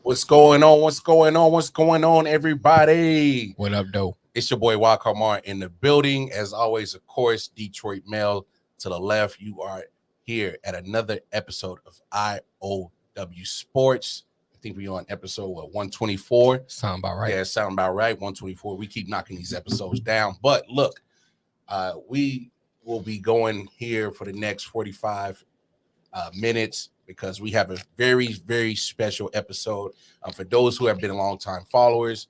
What's going on? What's going on? What's going on, everybody? What up, though? It's your boy Wakamar in the building. As always, of course, Detroit Mail to the left. You are here at another episode of I.O.W. Sports. I think we're on episode 124. Sound about right. Yeah, sound about right. 124. We keep knocking these episodes down. But look, we will be going here for the next 45 minutes because we have a very, very special episode. For those who have been long-time followers,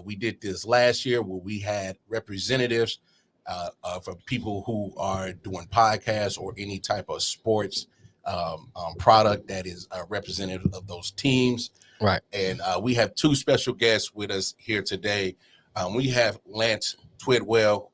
we did this last year where we had representatives for people who are doing podcasts or any type of sports product that is representative of those teams. Right. And we have two special guests with us here today. We have Lance Twidwell,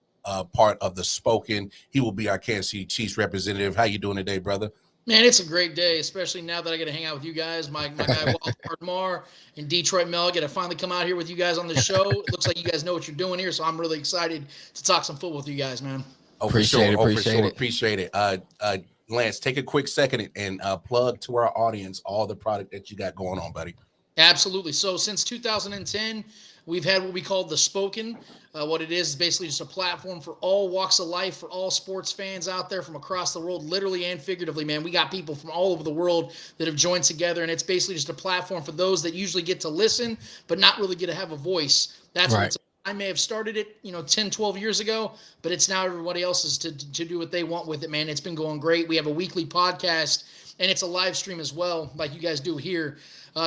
part of the Spoken. He will be our Kansas City Chiefs representative. How you doing today, brother? Man, it's a great day, especially now that I get to hang out with you guys. My guy Walter Mar and Detroit Mel get to finally come out here with you guys on the show. It looks like you guys know what you're doing here, so I'm really excited to talk some football with you guys, man. Oh, Appreciate it. Appreciate it. Lance, take a quick second and plug to our audience all the product that you got going on, buddy. Absolutely. So since 2010, we've had what we call the Spoken. What it is basically just a platform for all walks of life, for all sports fans out there from across the world, literally and figuratively, man. We got people from all over the world that have joined together, and it's basically just a platform for those that usually get to listen but not really get to have a voice. That's right. what it's. I may have started it, 10, 12 years ago, but it's now everybody else's to do what they want with it, man. It's been going great. We have a weekly podcast, and it's a live stream as well, like you guys do here.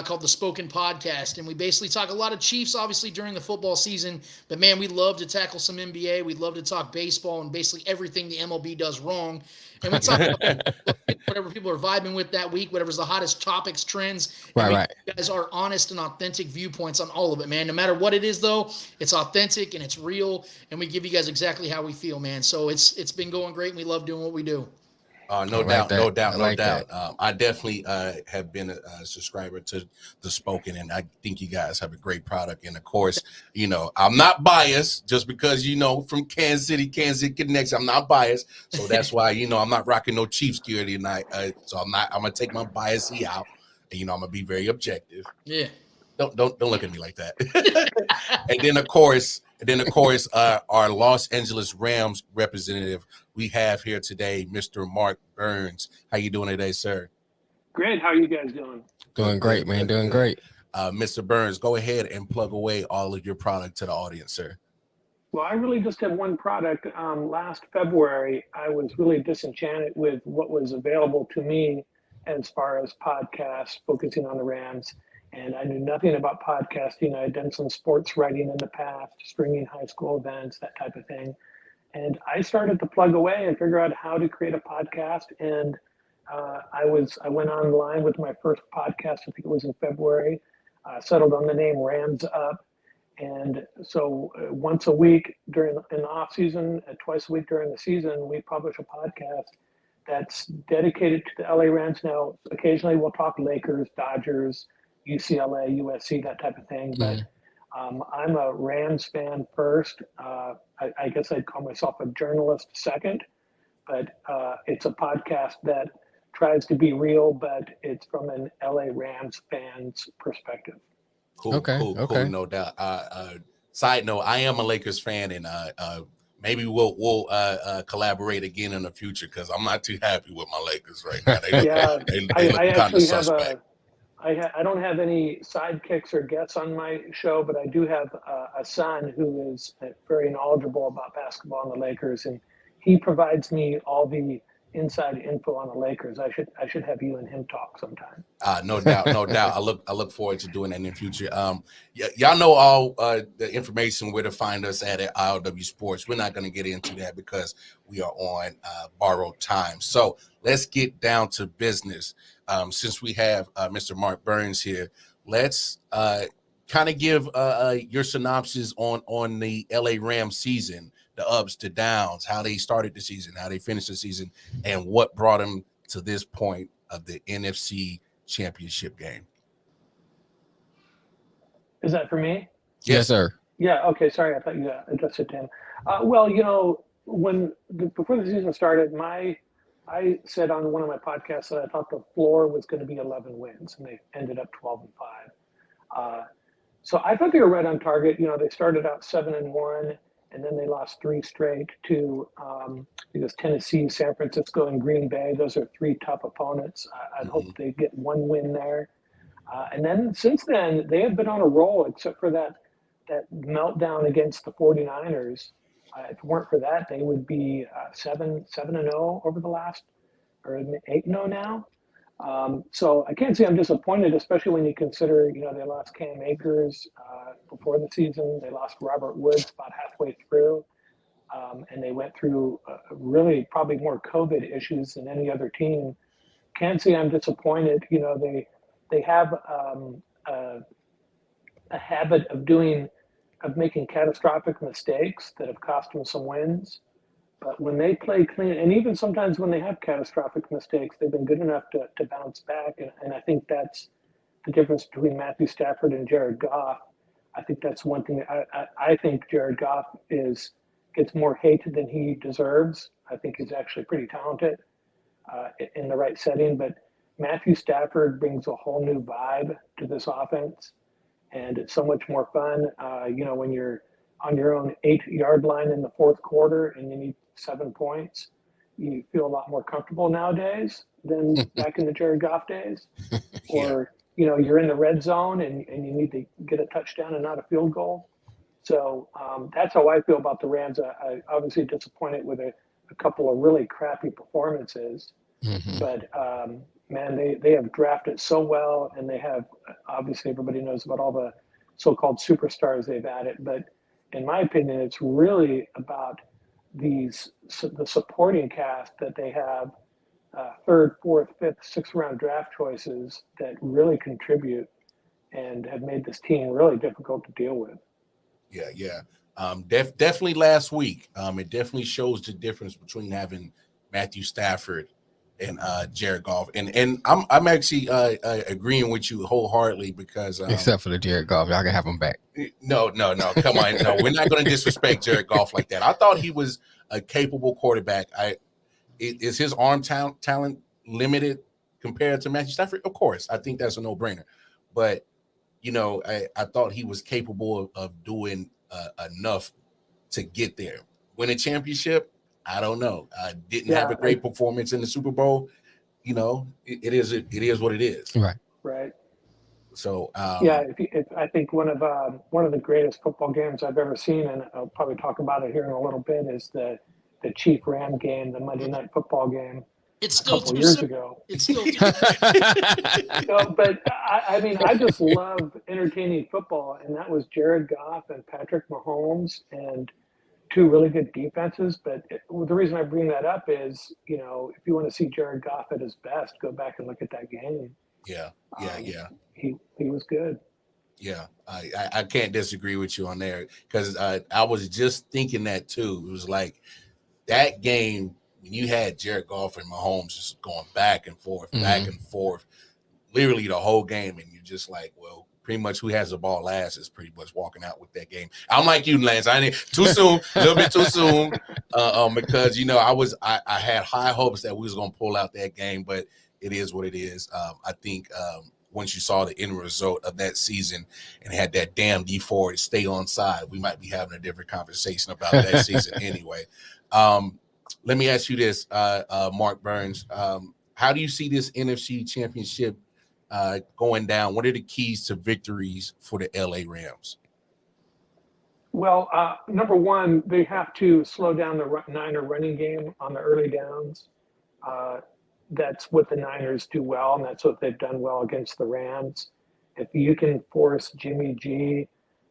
Called the Spoken Podcast, and we basically talk a lot of Chiefs, obviously, during the football season, but man, we love to tackle some NBA. We love to talk baseball and basically everything the MLB does wrong, and we talk about whatever people are vibing with that week, whatever's the hottest topics, trends. Right. You guys are honest and authentic viewpoints on all of it, man. No matter what it is, though, it's authentic and it's real, and we give you guys exactly how we feel, man. So it's been going great, and we love doing what we do. No doubt. I definitely have been a subscriber to the Spoken, and I think you guys have a great product. And of course, I'm not biased just because from Kansas City connects. I'm not biased, so that's why I'm not rocking no Chiefs gear tonight. So I'm gonna take my bias out, and I'm gonna be very objective. Yeah. Don't look at me like that. And then of course, our Los Angeles Rams representative we have here today, Mr. Mark Burns. How you doing today, sir? Great. How are you guys doing? Doing great, man. Doing great. Mr. Burns, go ahead and plug away all of your product to the audience, sir. Well, I really just have one product. Last February, I was really disenchanted with what was available to me as far as podcasts focusing on the Rams. And I knew nothing about podcasting. I had done some sports writing in the past, stringing high school events, that type of thing. And I started to plug away and figure out how to create a podcast. And I went online with my first podcast. I think it was in February. Settled on the name Rams Up. And so once a week in the off season, twice a week during the season, we publish a podcast that's dedicated to the LA Rams. Now, occasionally we'll talk Lakers, Dodgers, UCLA, USC, that type of thing. But I'm a Rams fan first. I guess I'd call myself a journalist second. But it's a podcast that tries to be real, but it's from an LA Rams fan's perspective. Cool, no doubt. Side note, I am a Lakers fan, and maybe we'll collaborate again in the future because I'm not too happy with my Lakers right now. I actually have I don't have any sidekicks or guests on my show, but I do have a son who is very knowledgeable about basketball and the Lakers, and he provides me all the inside info on the Lakers. I should have you and him talk sometime. No doubt. I look forward to doing that in the future. Y'all know all the information where to find us at I.O.W. Sports. We're not going to get into that because we are on borrowed time. So let's get down to business. Since we have Mr. Mark Burns here, let's kind of give your synopsis on the LA Rams season, the ups, the downs, how they started the season, how they finished the season, and what brought them to this point of the NFC Championship game. Is that for me? Yes, sir. Yeah. Okay. Sorry, I thought you addressed it to him. Well, before the season started, I said on one of my podcasts that I thought the floor was going to be 11 wins, and they ended up 12-5. So I thought they were right on target. They started out 7-1, and then they lost three straight to because Tennessee, San Francisco, and Green Bay. Those are three tough opponents. I'd hope they get one win there. And then since then, they have been on a roll, except for that meltdown against the 49ers. If it weren't for that, they would be 7-0 over the last, or 8-0 now. So I can't say I'm disappointed, especially when you consider, they lost Cam Akers before the season. They lost Robert Woods about halfway through. And they went through really probably more COVID issues than any other team. Can't say I'm disappointed. They have a habit of making catastrophic mistakes that have cost them some wins. But when they play clean, and even sometimes when they have catastrophic mistakes, they've been good enough to bounce back. And I think that's the difference between Matthew Stafford and Jared Goff. I think that's one thing. I think Jared Goff gets more hate than he deserves. I think he's actually pretty talented in the right setting. But Matthew Stafford brings a whole new vibe to this offense. And it's so much more fun, when you're on your own 8-yard line in the fourth quarter and you need 7 points. You feel a lot more comfortable nowadays than back in the Jared Goff days. Or, you're in the red zone and you need to get a touchdown and not a field goal. So that's how I feel about the Rams. I obviously disappointed with a couple of really crappy performances. But man, they have drafted so well, and they have, obviously everybody knows about all the so-called superstars they've added. But in my opinion, it's really about the supporting cast that they have, third, fourth, fifth, sixth round draft choices that really contribute and have made this team really difficult to deal with. Yeah. Definitely last week. It definitely shows the difference between having Matthew Stafford and Jared Goff, and I'm actually agreeing with you wholeheartely because except for the Jared Goff, y'all can have him back. No, come on, no, we're not going to disrespect Jared Goff like that. I thought he was a capable quarterback. Is his arm talent limited compared to Matthew Stafford? Of course, I think that's a no-brainer. But I thought he was capable of doing enough to get there. Win a championship, I don't know. I didn't have a great performance in the Super Bowl. It is what it is. Right. So if I think one of the greatest football games I've ever seen, and I'll probably talk about it here in a little bit, is the Chief Ram game, the Monday Night Football game. It's still a couple years ago. It's still but I mean, I just love entertaining football, and that was Jared Goff and Patrick Mahomes and two really good defenses. But the reason I bring that up is, if you want to see Jared Goff at his best, go back and look at that game. Yeah. He was good. Yeah, I can't disagree with you on there because I was just thinking that too. It was like that game when you had Jared Goff and Mahomes just going back and forth, literally the whole game, and you're just like, well, pretty much who has the ball last is pretty much walking out with that game. I'm like you, Lance. I didn't too soon, a little bit too soon, because I had high hopes that we was gonna pull out that game, but it is what it is. I think once you saw the end result of that season and had that damn D Ford stay on side, we might be having a different conversation about that season anyway. Let me ask you this, Mark Burns. How do you see this NFC Championship going down? What are the keys to victories for the LA Rams? Well, number one, they have to slow down the Niner running game on the early downs. That's what the Niners do well, and that's what they've done well against the Rams. If you can force Jimmy G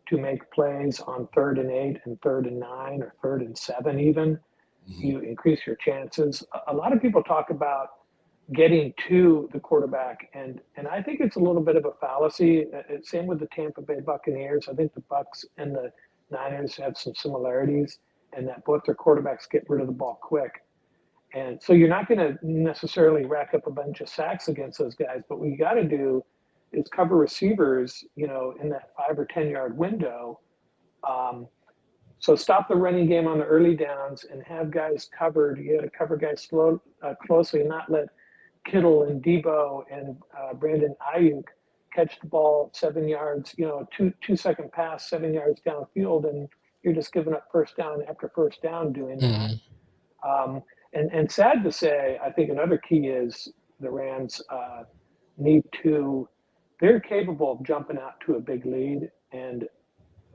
to make plays on 3rd and 8 and 3rd and 9 or 3rd and 7 even, you increase your chances. A lot of people talk about getting to the quarterback, and I think it's a little bit of a fallacy. Same with the Tampa Bay Buccaneers. I think the Bucs and the Niners have some similarities, and that both their quarterbacks get rid of the ball quick. And so you're not going to necessarily rack up a bunch of sacks against those guys, but what you got to do is cover receivers, in that 5 or 10 yard window. So stop the running game on the early downs and have guys covered. You got to cover guys closely and not let Kittle and Debo and Brandon Ayuk catch the ball 7 yards, two-second pass 7 yards downfield, and you're just giving up first down after first down doing that. And sad to say, I think another key is the Rams they're capable of jumping out to a big lead. And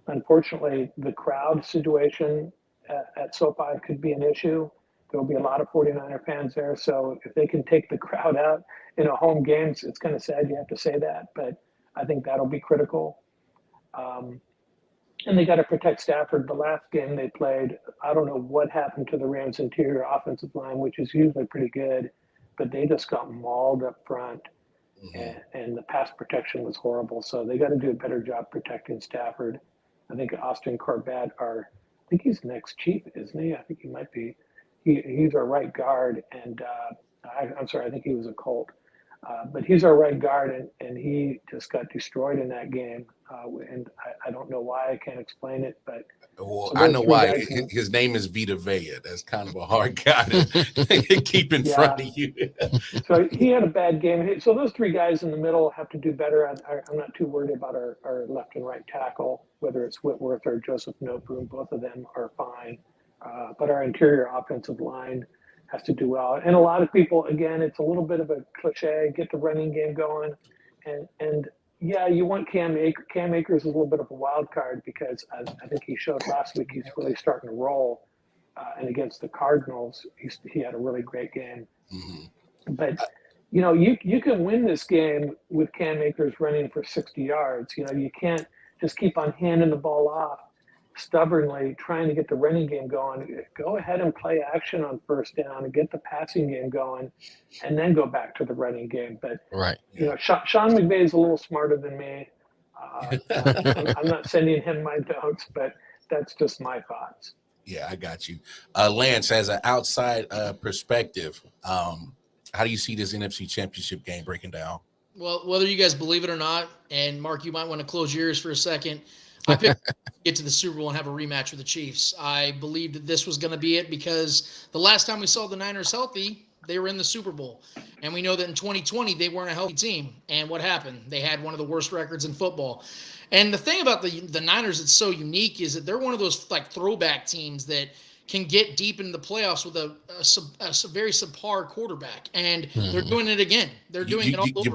unfortunately, the crowd situation at SoFi could be an issue. There will be a lot of 49er fans there. So if they can take the crowd out in a home game, it's kind of sad you have to say that, but I think that'll be critical. And they got to protect Stafford. The last game they played, I don't know what happened to the Rams' interior offensive line, which is usually pretty good, but they just got mauled up front, and the pass protection was horrible. So they got to do a better job protecting Stafford. I think Austin Corbett, I think he's next chief, isn't he? I think he might be. He's our right guard, and I'm sorry, I think he was a Colt. But he's our right guard, and he just got destroyed in that game. And I don't know why. I can't explain it, but well, I know why. His name is Vita Vea. That's kind of a hard guy to keep in front of you. So he had a bad game. So those three guys in the middle have to do better. I'm not too worried about our left and right tackle, whether it's Whitworth or Joseph Noteboom. Both of them are fine. But our interior offensive line has to do well. And a lot of people, again, it's a little bit of a cliche, get the running game going. And yeah, you want Cam Akers. Cam Akers is a little bit of a wild card because I think he showed last week he's really starting to roll. And against the Cardinals, he had a really great game. But, you can win this game with Cam Akers running for 60 yards. You can't just keep on handing the ball off, stubbornly trying to get the running game going. Go ahead and play action on first down and get the passing game going, and then go back to the running game. But Sean McVay is a little smarter than me. I'm not sending him my notes, but that's just my thoughts. Yeah, I got you. Lance, as an outside perspective, how do you see this NFC Championship game breaking down? Well, whether you guys believe it or not, and Mark, you might want to close your ears for a second. I picked to get to the Super Bowl and have a rematch with the Chiefs. I believed that this was going to be it because the last time we saw the Niners healthy, they were in the Super Bowl. And we know that in 2020, they weren't a healthy team. And what happened? They had one of the worst records in football. And the thing about the Niners that's so unique is that they're one of those like throwback teams that can get deep into the playoffs with a very subpar quarterback, and they're doing it again. They're doing it all over.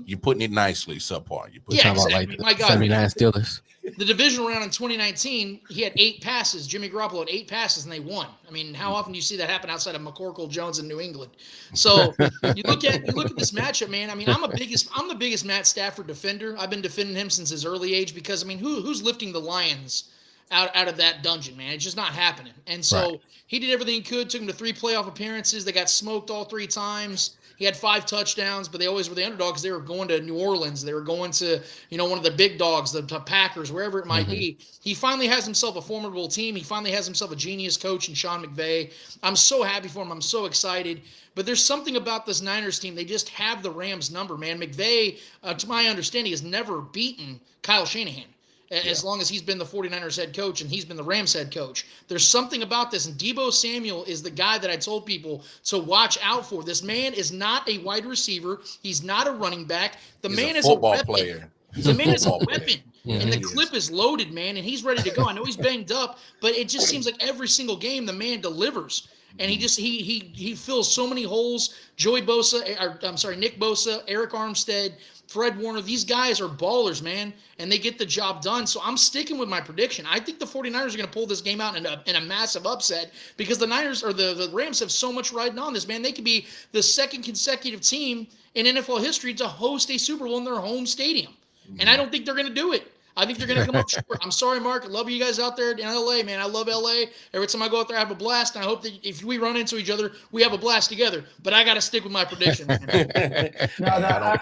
You're putting it nicely, subpar. Yeah, exactly. Like my God, 79 Steelers. The divisional round in 2019, he had 8 passes. Jimmy Garoppolo had 8 passes, and they won. I mean, how often do you see that happen outside of McCorkle Jones in New England? So you look at this matchup, man. I mean, I'm the biggest Matt Stafford defender. I've been defending him since his early age because I mean, who's lifting the Lions out of that dungeon, man? It's just not happening. And so he did everything he could, took him to 3 playoff appearances. They got smoked all 3 times. He had 5 touchdowns, but they always were the underdogs. They were going to New Orleans. They were going to, one of the big dogs, the Packers, wherever it might be. He finally has himself a formidable team. He finally has himself a genius coach in Sean McVay. I'm so happy for him. I'm so excited. But there's something about this Niners team. They just have the Rams number, man. McVay, to my understanding, has never beaten Kyle Shanahan. As long as he's been the 49ers head coach and he's been the Rams head coach. There's something about this, and Deebo Samuel is the guy that I told people to watch out for. This man is not a wide receiver. He's not a running back. He's man is a weapon. Player. The man is a weapon. And the clip is loaded, man, and he's ready to go. I know he's banged up, but it just seems like every single game the man delivers. And he fills so many holes. Nick Bosa, Eric Armstead, Fred Warner, these guys are ballers, man, and they get the job done. So I'm sticking with my prediction. I think the 49ers are going to pull this game out in a massive upset because the Niners or the Rams have so much riding on this, man. They could be the second consecutive team in NFL history to host a Super Bowl in their home stadium. And I don't think they're going to do it. I think they're going to come up short. I'm sorry, Mark. I love you guys out there in LA, man. I love LA. Every time I go out there, I have a blast. And I hope that if we run into each other, we have a blast together. But I got to stick with my prediction. I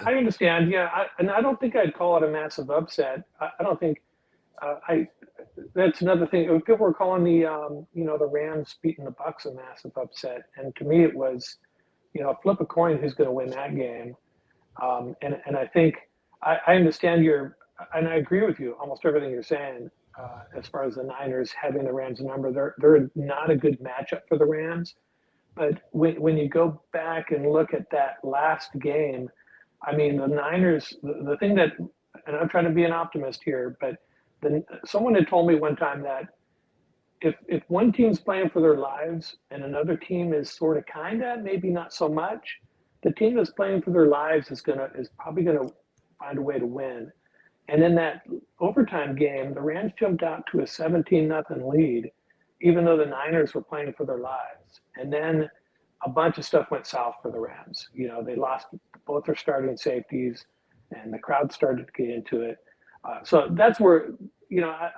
understand. Yeah. I don't think I'd call it a massive upset. I don't think that's another thing. People were calling the Rams beating the Bucs a massive upset. And to me, it was, flip a coin who's going to win that game. And I think I understand and I agree with you, almost everything you're saying, as far as the Niners having the Rams number. They're not a good matchup for the Rams. But when you go back and look at that last game, I mean, the Niners, the thing that, and I'm trying to be an optimist here, but someone had told me one time that if one team's playing for their lives and another team is sort of kinda, maybe not so much, the team that's playing for their lives is probably gonna find a way to win. And in that overtime game, the Rams jumped out to a 17-0 lead, even though the Niners were playing for their lives. And then a bunch of stuff went south for the Rams. You know, they lost both their starting safeties, and the crowd started to get into it. So that's where,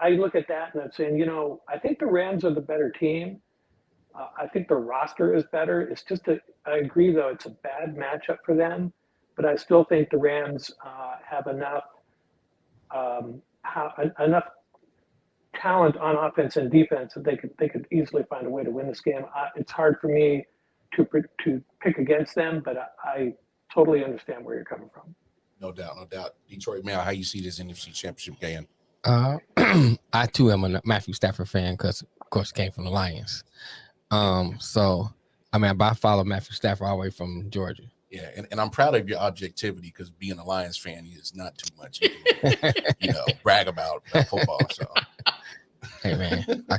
I look at that and I'm saying, I think the Rams are the better team. I think the roster is better. It's just I agree, though, it's a bad matchup for them, but I still think the Rams have enough enough talent on offense and defense that they could easily find a way to win this game. It's hard for me to pick against them, but I totally understand where you're coming from. No doubt, no doubt. Detroit Mail, how you see this NFC Championship game? I too am a Matthew Stafford fan because, of course, he came from the Lions. So I mean, I follow Matthew Stafford all the way from Georgia. Yeah, and I'm proud of your objectivity because being a Lions fan is not too much, you know, brag about football. So, hey man, I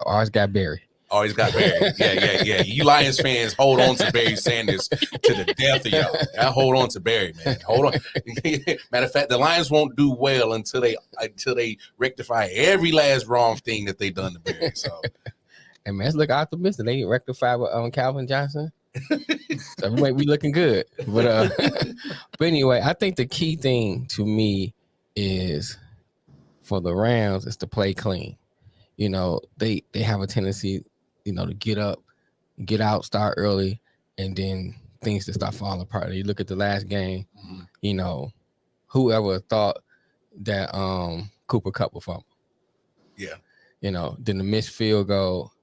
always got Barry. Always got Barry. Yeah. You Lions fans hold on to Barry Sanders to the death of y'all. I hold on to Barry, man. Hold on. Matter of fact, the Lions won't do well until they rectify every last wrong thing that they done to Barry. So, hey man, let's look optimistic. They rectified with Calvin Johnson. So we might be looking good. But anyway, I think the key thing to me is for the Rams is to play clean. You know, they have a tendency, you know, to get up, get out, start early, and then things to start falling apart. You look at the last game, you know, whoever thought that Cooper Kupp would fumble. Yeah. You know, then the missed field goal.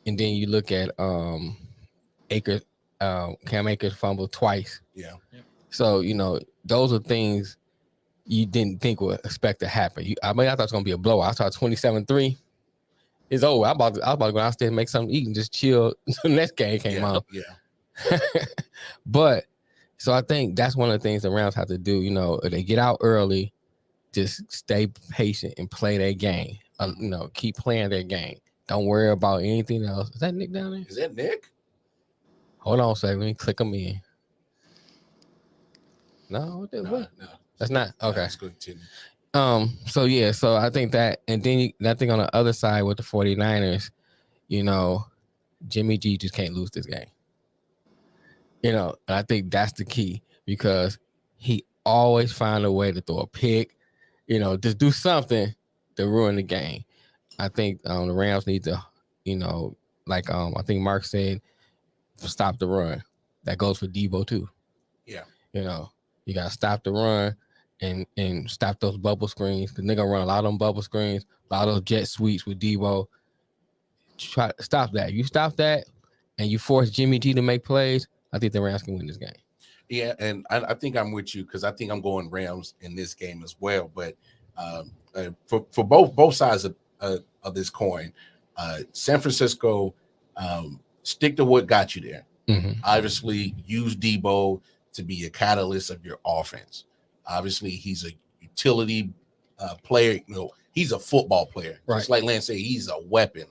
And then you look at Cam Akers fumbled twice. Yeah. So, you know, those are things you didn't think would expect to happen. I thought it was going to be a blowout. I thought 27-3. It's over. I was about to go downstairs and make something to eat and just chill until the next game came on. Yeah. But, so I think that's one of the things the Rams have to do. You know, if they get out early, just stay patient and play their game. You know, keep playing their game. Don't worry about anything else. Is that Nick down there? Is that Nick? Hold on a second. Let me click him in. No, No. That's not. Okay. Let's continue. So I think that, and then I think on the other side with the 49ers, you know, Jimmy G just can't lose this game. You know, and I think that's the key because he always find a way to throw a pick, you know, just do something to ruin the game. I think the Rams need to, you know, like I think Mark said, stop the run. That goes for Debo too. Yeah. You know, you gotta stop the run and stop those bubble screens because they're gonna run a lot of them bubble screens, a lot of those jet sweeps with Debo. Try to stop that. You stop that and you force Jimmy G to make plays, I think the Rams can win this game. Yeah, and I think I'm with you because I think I'm going Rams in this game as well. But for both sides of this coin, San Francisco, stick to what got you there. Mm-hmm. Obviously, use Debo to be a catalyst of your offense. Obviously, he's a utility player. You know, he's a football player. Right. Just like Lance said, he's a weapon.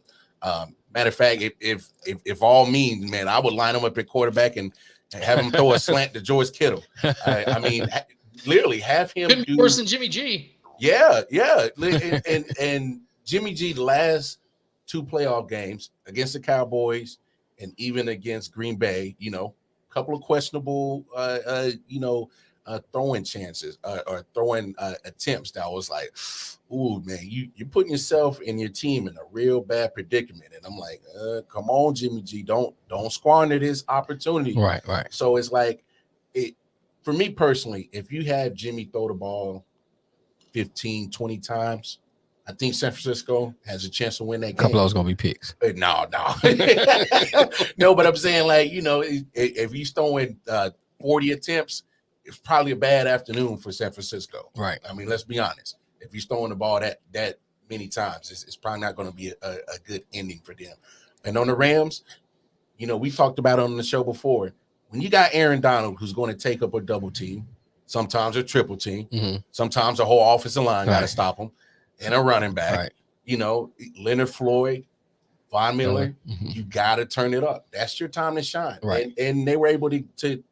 Matter of fact, if all means, man, I would line him up at quarterback and have him throw a slant to George Kittle. I mean, literally have him do worse than Jimmy G. Yeah. And Jimmy G, the last two playoff games against the Cowboys and even against Green Bay, you know, a couple of questionable, throwing chances or throwing attempts that was like, ooh, man, you're putting yourself and your team in a real bad predicament. And I'm like, come on, Jimmy G, don't squander this opportunity. Right. So it's like, for me personally, if you have Jimmy throw the ball 15, 20 times, I think San Francisco has a chance to win that game. A couple of those going to be picks. No. No, but I'm saying, like, you know, if he's throwing 40 attempts, it's probably a bad afternoon for San Francisco. Right. I mean, let's be honest. If he's throwing the ball that many times, it's probably not going to be a good ending for them. And on the Rams, you know, we talked about it on the show before. when you got Aaron Donald, who's going to take up a double team, sometimes a triple team, sometimes a whole offensive line got to stop him, and a running back, Leonard Floyd, Von Miller, you got to turn it up. That's your time to shine. Right. And they were able to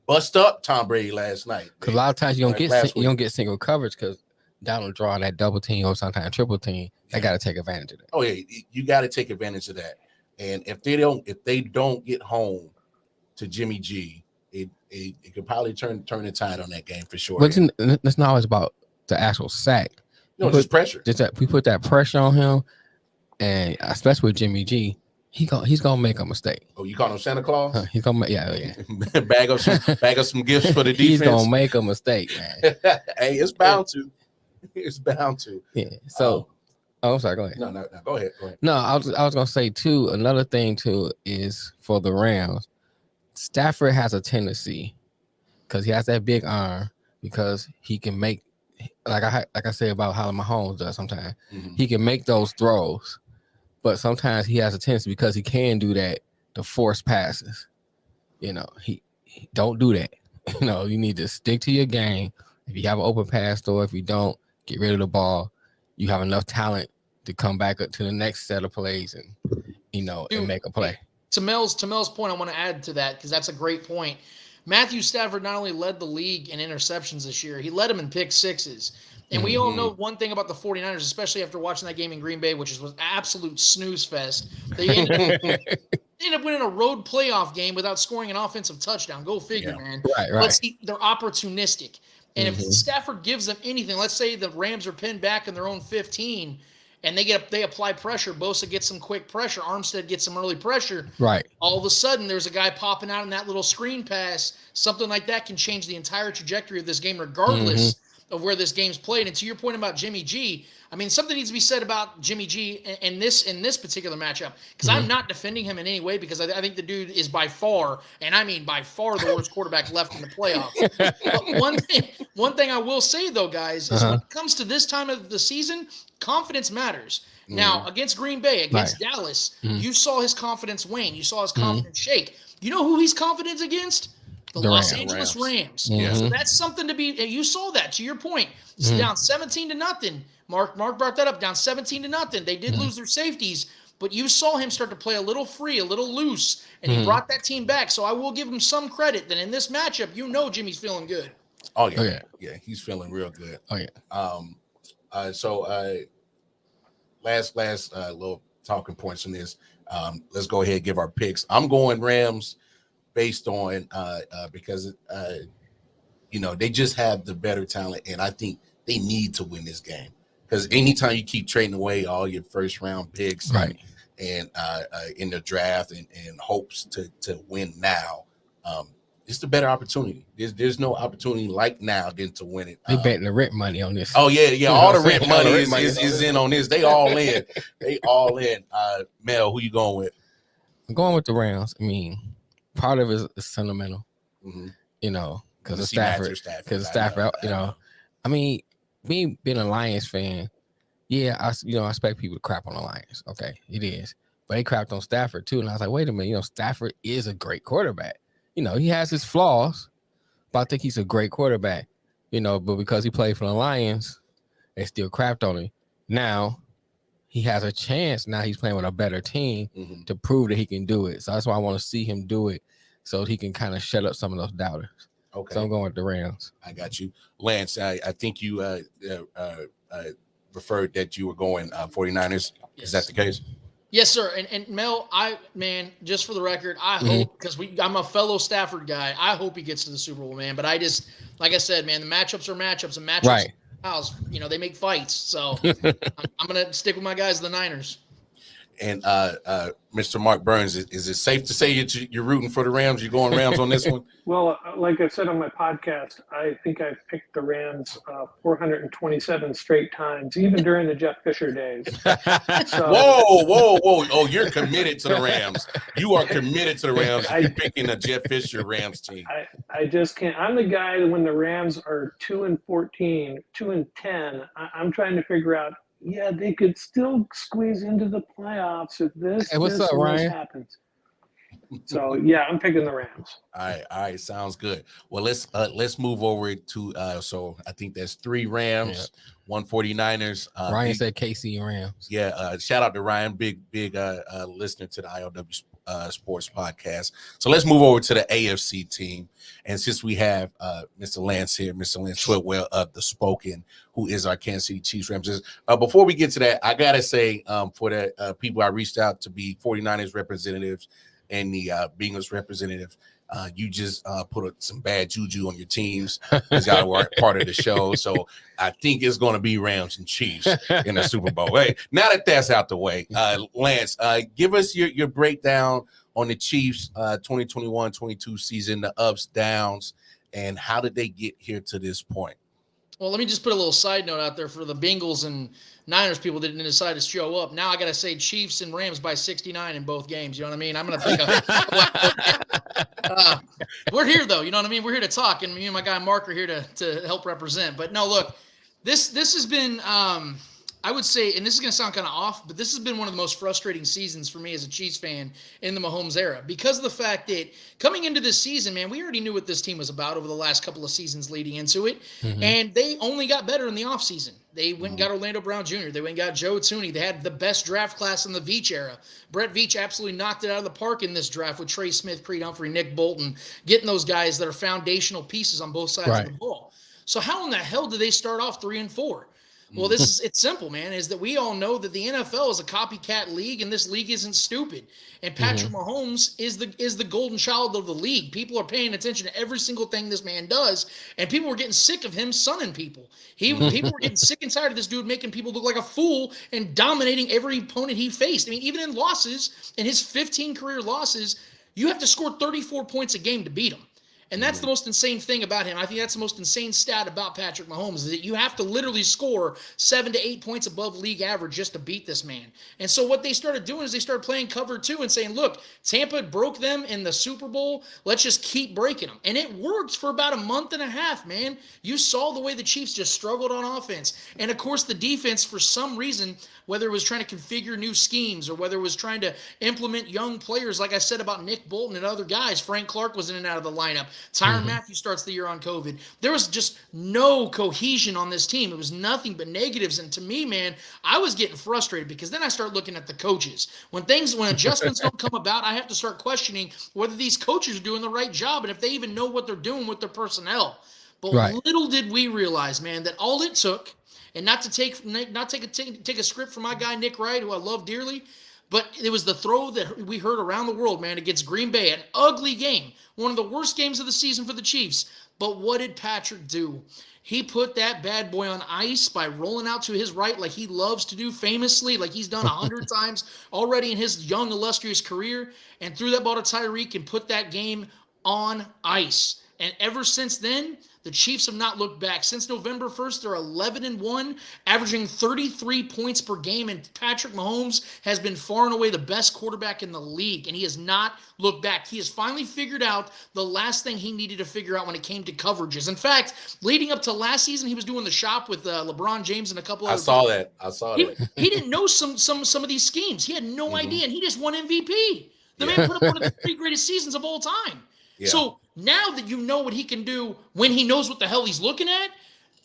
bust up Tom Brady last night. Because a lot of times you don't get single coverage because Donald drawing that double team or sometimes triple team. They got to take advantage of that. Oh yeah, you got to take advantage of that. And if they don't get home to Jimmy G, it could probably turn the tide on that game for sure. But it's not always about the actual sack. Just pressure. We put that pressure on him, and especially with Jimmy G, he's gonna make a mistake. Oh, you call him Santa Claus? He's gonna bag up some gifts for the defense. He's gonna make a mistake, man. Hey, it's bound to. It's bound to. Yeah. So, I'm sorry. Go ahead. No. Go ahead. No, I was gonna say too. Another thing too is for the Rams, Stafford has a tendency because he has that big arm because he can make like I say about how Mahomes does sometimes. He can make those throws, but sometimes he has a tendency because he can do that to force passes. He don't do that. You need to stick to your game. If you have an open pass or if you don't, get rid of the ball. You have enough talent to come back up to the next set of plays and and make a play. To Mel's point, I want to add to that because that's a great point. Matthew Stafford not only led the league in interceptions this year, he led them in pick sixes. And we all know one thing about the 49ers, especially after watching that game in Green Bay, which was absolute snooze fest. They ended up winning a road playoff game without scoring an offensive touchdown. Go figure, man. Right. But see, they're opportunistic. And if Stafford gives them anything, let's say the Rams are pinned back in their own 15 and they apply pressure, Bosa gets some quick pressure, Armstead gets some early pressure. Right. All of a sudden, there's a guy popping out in that little screen pass. Something like that can change the entire trajectory of this game regardless of where this game's played. And to your point about Jimmy G, I mean, something needs to be said about Jimmy G in this particular matchup because I'm not defending him in any way because I think the dude is by far, and I mean by far, the worst quarterback left in the playoffs. But one thing I will say though, guys, is when it comes to this time of the season, confidence matters. Now, against Green Bay, against Dallas, you saw his confidence wane. You saw his confidence shake. You know who he's confident against? The Los Angeles Rams. So that's something to be. You saw that. To your point, it's down 17-0. Mark brought that up. Down 17-0. They did lose their safeties, but you saw him start to play a little free, a little loose, and he brought that team back. So I will give him some credit that in this matchup, Jimmy's feeling good. Oh yeah, he's feeling real good. Oh yeah. Last little talking points on this. Let's go ahead and give our picks. I'm going Rams based on because they just have the better talent, and I think they need to win this game because anytime you keep trading away all your first round picks, right, and in the draft and hopes to win now, it's the better opportunity. There's no opportunity like now than to win it. They betting the rent money on this. Oh yeah. All the rent money is in on this. They all in. Mel, who you going with? I'm going with the Rams. I mean, part of it is sentimental, because of Stafford. Because of Stafford, I mean, me being a Lions fan, I expect people to crap on the Lions. Okay, it is, but they crapped on Stafford too, and I was like, wait a minute, Stafford is a great quarterback. He has his flaws, but I think he's a great quarterback. But because he played for the Lions, they still crapped on him. Now he has a chance. Now he's playing with a better team to prove that he can do it. So that's why I want to see him do it, so he can kind of shut up some of those doubters. Okay. So I'm going with the Rams. I got you. Lance, I think you referred that you were going 49ers. Yes. Is that the case? Yes, sir. And Mel, just for the record, I hope, because I'm a fellow Stafford guy, I hope he gets to the Super Bowl, man. But I just, like I said, man, the matchups are matchups, and matchups, right, they make fights. So I'm going to stick with my guys, the Niners. And Mr. Mark Burns, is it safe to say you're rooting for the Rams? You're going Rams on this one? Well, like I said on my podcast, I think I've picked the Rams 427 straight times, even during the Jeff Fisher days. So, whoa. Oh, you're committed to the Rams. You are committed to the Rams. You're picking the Jeff Fisher Rams team. I just can't. I'm the guy that when the Rams are 2-14, 2-10, I'm trying to figure out, they could still squeeze into the playoffs if this Ryan? happens. So yeah, I'm picking the Rams. All right, sounds good. Well, let's move over to so I think there's 3 Rams, 1 49ers. Ryan said KC Rams. Yeah, shout out to Ryan, big listener to the I.O.W. Sports Podcast. So let's move over to the AFC team. And since we have Mr. Lance here, Mr. Lance Twitwell of The Spoken, who is our Kansas City Chiefs Rams. Before we get to that, I got to say for the people I reached out to be 49ers representatives and the Bengals representative, you just put some bad juju on your teams because y'all were part of the show. So I think it's going to be Rams and Chiefs in the Super Bowl. Hey, now that that's out the way, Lance, give us your breakdown on the Chiefs 2021-22 season, the ups, downs, and how did they get here to this point? Well, let me just put a little side note out there for the Bengals and Niners people that didn't decide to show up. Now I got to say Chiefs and Rams by 69 in both games. You know what I mean? I'm going to think of we're here, though. You know what I mean? We're here to talk, and me and my guy Mark are here to help represent. But, no, look, this has been I would say, and this is going to sound kind of off, but this has been one of the most frustrating seasons for me as a Chiefs fan in the Mahomes era because of the fact that coming into this season, man, we already knew what this team was about over the last couple of seasons leading into it, and they only got better in the offseason. They went and got Orlando Brown Jr. They went and got Joe Tooney. They had the best draft class in the Veach era. Brett Veach absolutely knocked it out of the park in this draft with Trey Smith, Creed Humphrey, Nick Bolton, getting those guys that are foundational pieces on both sides of the ball. So how in the hell did they start off 3-4? Well, it's simple, man, is that we all know that the NFL is a copycat league, and this league isn't stupid. And Patrick Mahomes is the golden child of the league. People are paying attention to every single thing this man does, and people were getting sick of him sunning people. People were getting sick and tired of this dude making people look like a fool and dominating every opponent he faced. I mean, even in losses, in his 15 career losses, you have to score 34 points a game to beat him. And that's the most insane thing about him. I think that's the most insane stat about Patrick Mahomes is that you have to literally score 7 to 8 points above league average just to beat this man. And so what they started doing is they started playing cover 2 and saying, look, Tampa broke them in the Super Bowl. Let's just keep breaking them. And it worked for about a month and a half, man. You saw the way the Chiefs just struggled on offense. And, of course, the defense, for some reason, whether it was trying to configure new schemes or whether it was trying to implement young players, like I said about Nick Bolton and other guys, Frank Clark was in and out of the lineup. Tyrann Matthew starts the year on COVID. There was just no cohesion on this team. It was nothing but negatives. And to me, man, I was getting frustrated because then I start looking at the coaches. When adjustments don't come about, I have to start questioning whether these coaches are doing the right job and if they even know what they're doing with their personnel. But little did we realize, man, that all it took, and not to take a script from my guy Nick Wright, who I love dearly, but it was the throw that we heard around the world, man, against Green Bay. An ugly game. One of the worst games of the season for the Chiefs. But what did Patrick do? He put that bad boy on ice by rolling out to his right like he loves to do famously, like he's done 100 times already in his young, illustrious career, and threw that ball to Tyreek and put that game on ice. And ever since then, the Chiefs have not looked back. Since November 1st, they're 11-1, averaging 33 points per game, and Patrick Mahomes has been far and away the best quarterback in the league, and he has not looked back. He has finally figured out the last thing he needed to figure out when it came to coverages. In fact, leading up to last season, he was doing the shop with LeBron James and a couple other people. I saw that. He didn't know some of these schemes. He had no idea, and he just won MVP. The man put up one of the 3 greatest seasons of all time. Yeah. So now that you know what he can do when he knows what the hell he's looking at,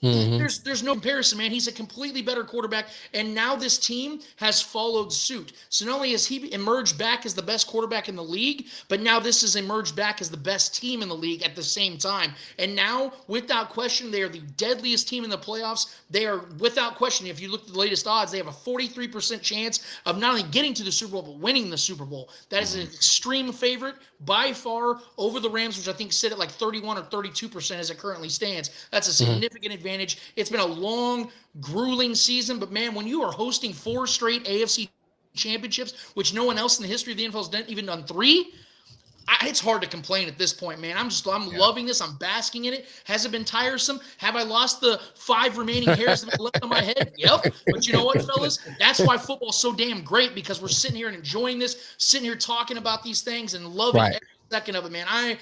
there's no comparison, man. He's a completely better quarterback, and now this team has followed suit. So not only has he emerged back as the best quarterback in the league, but now this has emerged back as the best team in the league at the same time. And now, without question, they are the deadliest team in the playoffs. They are, without question, if you look at the latest odds, they have a 43% chance of not only getting to the Super Bowl, but winning the Super Bowl. That is an extreme favorite by far over the Rams, which I think sit at like 31 or 32% as it currently stands. That's a significant advantage. It's been a long, grueling season, but man, when you are hosting 4 straight AFC championships, which no one else in the history of the NFL has even done 3, it's hard to complain at this point, man. I'm loving this. I'm basking in it. Has it been tiresome? Have I lost the 5 remaining hairs that are left on my head? Yep. But you know what, fellas? That's why football's so damn great, because we're sitting here and enjoying this, sitting here talking about these things and loving every second of it, man. I'm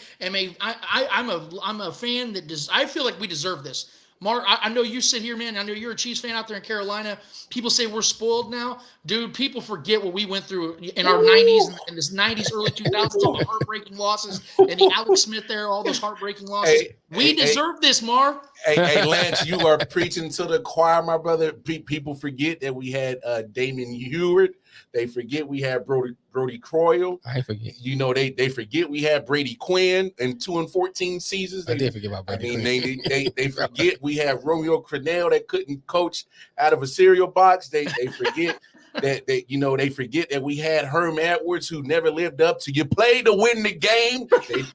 a fan that I feel like we deserve this. Mark, I know you sit here, man. I know you're a Chiefs fan out there in Carolina. People say we're spoiled now. Dude, people forget what we went through in our 90s and this 90s, early 2000s, all the heartbreaking losses and the Alex Smith era, all those heartbreaking losses. We deserve this, Mar. Hey, Lance, you are preaching to the choir, my brother. People forget that we had Damon Heward. They forget we had Brody Croyle. I forget. You know, they forget we had Brady Quinn in 2 and 14 seasons. I did forget about Brady Quinn. They forget we had Romeo Crennel that couldn't coach out of a cereal box. They forget they forget that we had Herm Edwards who never lived up to you play to win the game.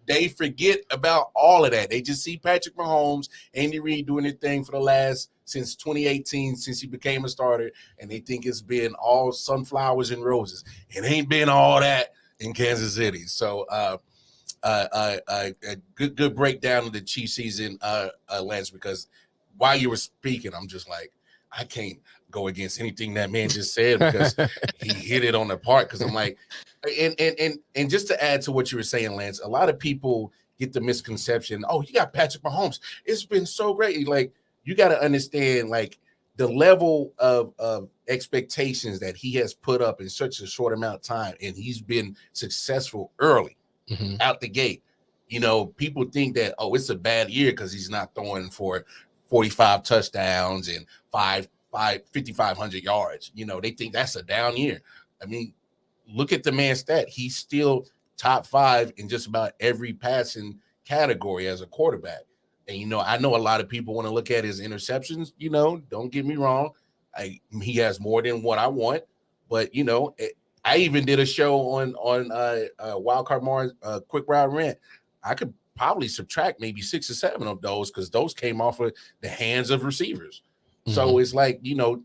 They forget about all of that. They just see Patrick Mahomes, Andy Reid doing their thing for the last since 2018, since he became a starter, and they think it's been all sunflowers and roses. It ain't been all that in Kansas City. So a good breakdown of the Chiefs season, Lance, because while you were speaking, I'm just like, I can't go against anything that man just said because he hit it on the park. Because I'm like, and just to add to what you were saying, Lance, a lot of people get the misconception, oh, you got Patrick Mahomes. It's been so great. Like, you got to understand, like, the level of expectations that he has put up in such a short amount of time, and he's been successful early out the gate. You know, people think that, oh, it's a bad year because he's not throwing for 45 touchdowns and 5,500 yards. You know, they think that's a down year. I mean, look at the man's stat. He's still top 5 in just about every passing category as a quarterback. And, you know, I know a lot of people want to look at his interceptions. You know, don't get me wrong. He has more than what I want. But, you know, I even did a show on Wildcard Mars, Quick Route Rant. I could probably subtract maybe 6 or 7 of those because those came off of the hands of receivers. So it's like, you know,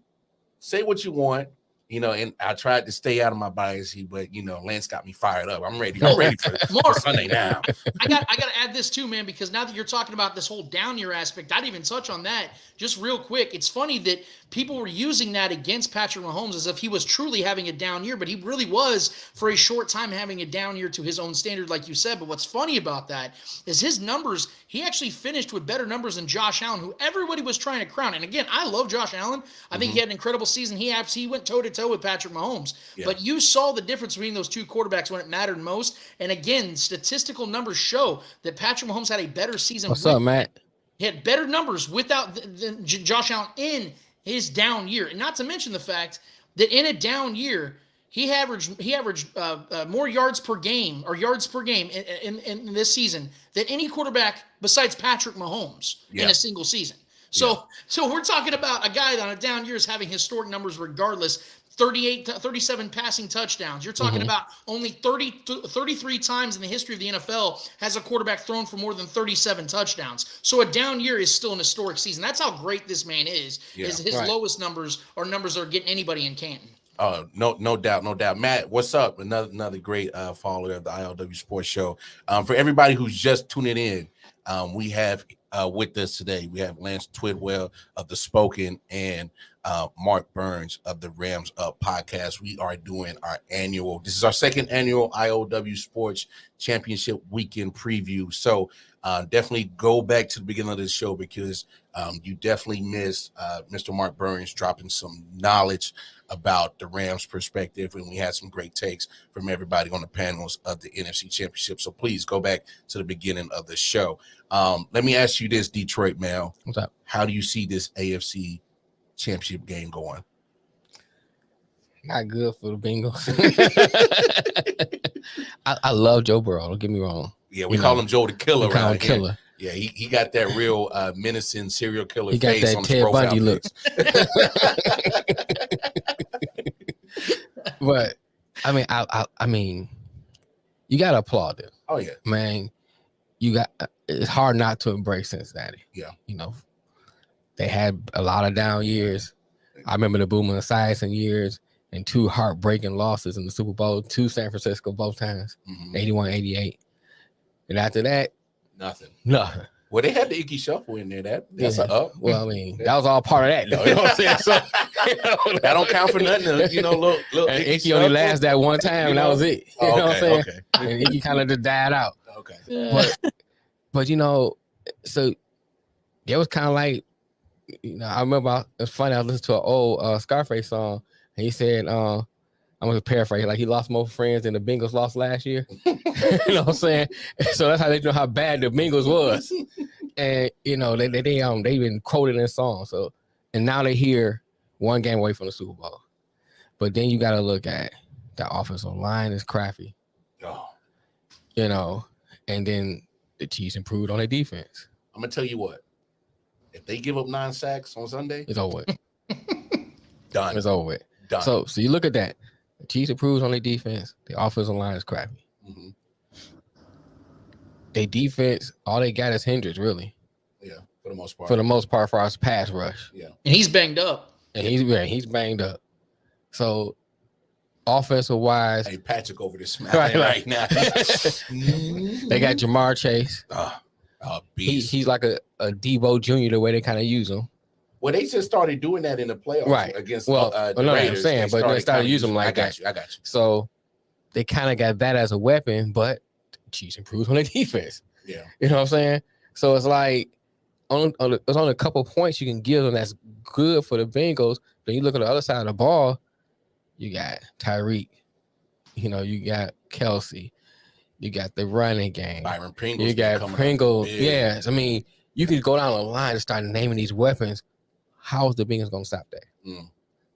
say what you want. You know, and I tried to stay out of my bias, but, you know, Lance got me fired up. I'm ready for Sunday now. I got to add this too, man, because now that you're talking about this whole down year aspect, I didn't even touch on that. Just real quick, it's funny that people were using that against Patrick Mahomes as if he was truly having a down year, but he really was for a short time having a down year to his own standard, like you said. But what's funny about that is his numbers, he actually finished with better numbers than Josh Allen, who everybody was trying to crown. And again, I love Josh Allen. I think he had an incredible season. He went toe-to-toe with Patrick Mahomes. Yeah. But you saw the difference between those two quarterbacks when it mattered most. And again, statistical numbers show that Patrick Mahomes had a better season. What's up, Matt? He had better numbers than Josh Allen in his down year. And not to mention the fact that in a down year, he averaged more yards per game in this season than any quarterback besides Patrick Mahomes in a single season. So we're talking about a guy that on a down year is having historic numbers regardless. 37 passing touchdowns. You're talking about only 33 times in the history of the NFL has a quarterback thrown for more than 37 touchdowns. So a down year is still an historic season. That's how great this man is. His lowest numbers are numbers that are getting anybody in Canton. No doubt. Matt, what's up? Another great follower of the I.O.W. Sports Show. For everybody who's just tuning in, we have with us today, we have Lance Twidwell of The Spoken and Mark Burns of the Rams Up podcast. We are doing this is our second annual I.O.W. Sports Championship Weekend preview. So definitely go back to the beginning of this show because you definitely missed Mr. Mark Burns dropping some knowledge about the Rams perspective, and we had some great takes from everybody on the panels of the NFC Championship. So please go back to the beginning of the show. Let me ask you this, Detroit Mel. What's up? How do you see this AFC Championship game going? Not good for the Bengals. I love Joe Burrow. Don't get me wrong. Yeah, we call him Joe the Killer. We call him Killer. Yeah, he got that real menacing serial killer he face on his Ted profile Bundy look. But I mean, you gotta applaud them. Oh yeah, man. It's hard not to embrace Cincinnati. Yeah, you know, they had a lot of down years. I remember the Boomer Esiason years and 2 heartbreaking losses in the Super Bowl to San Francisco both times, 81-88. And after that, nothing. Well, they had the Icky Shuffle in there. That's an up. Well, I mean, that was all part of that, though. You know what I'm saying? So, that don't count for nothing. Little and Icky only lasted that one time, and that was it. You know what I'm saying? Okay. And Icky kind of just died out. Okay. But you know, so it was kind of like I remember it's funny. I listened to an old Scarface song, and he said, "I'm gonna paraphrase. Like he lost more friends than the Bengals lost last year." You know what I'm saying? So that's how they know how bad the Bengals was. And they've been quoted in songs. So and now they hear one game away from the Super Bowl. But then you got to look at the offensive line is crappy. Oh. And then the Chiefs improved on their defense. I'm gonna tell you what. If they give up 9 sacks on Sunday, it's over with. Done. It's over with. Done. So you look at that. The Chiefs improves on their defense. The offensive line is crappy. Mm-hmm. Their defense, all they got is Hendricks, really. Yeah, for the most part. For the most part, for our pass rush. Yeah, and he's banged up. And he's banged up. So, offensive wise, hey, Patrick over this right now. They got Jamar Chase. He's like a Debo Jr. the way they kind of use him. Well, they just started doing that in the playoffs against the Raiders. I'm saying, but they started using them like that. I got you. So they kind of got that as a weapon, but the Chiefs improved on their defense. Yeah, you know what I'm saying. So it's like there's only a couple points you can give them that's good for the Bengals. Then you look at the other side of the ball, you got Tyreek, you got Kelsey, you got the running game. Byron Pringle. You got Pringle. Yes, I mean you could go down the line and start naming these weapons. How is the Bengals gonna stop that?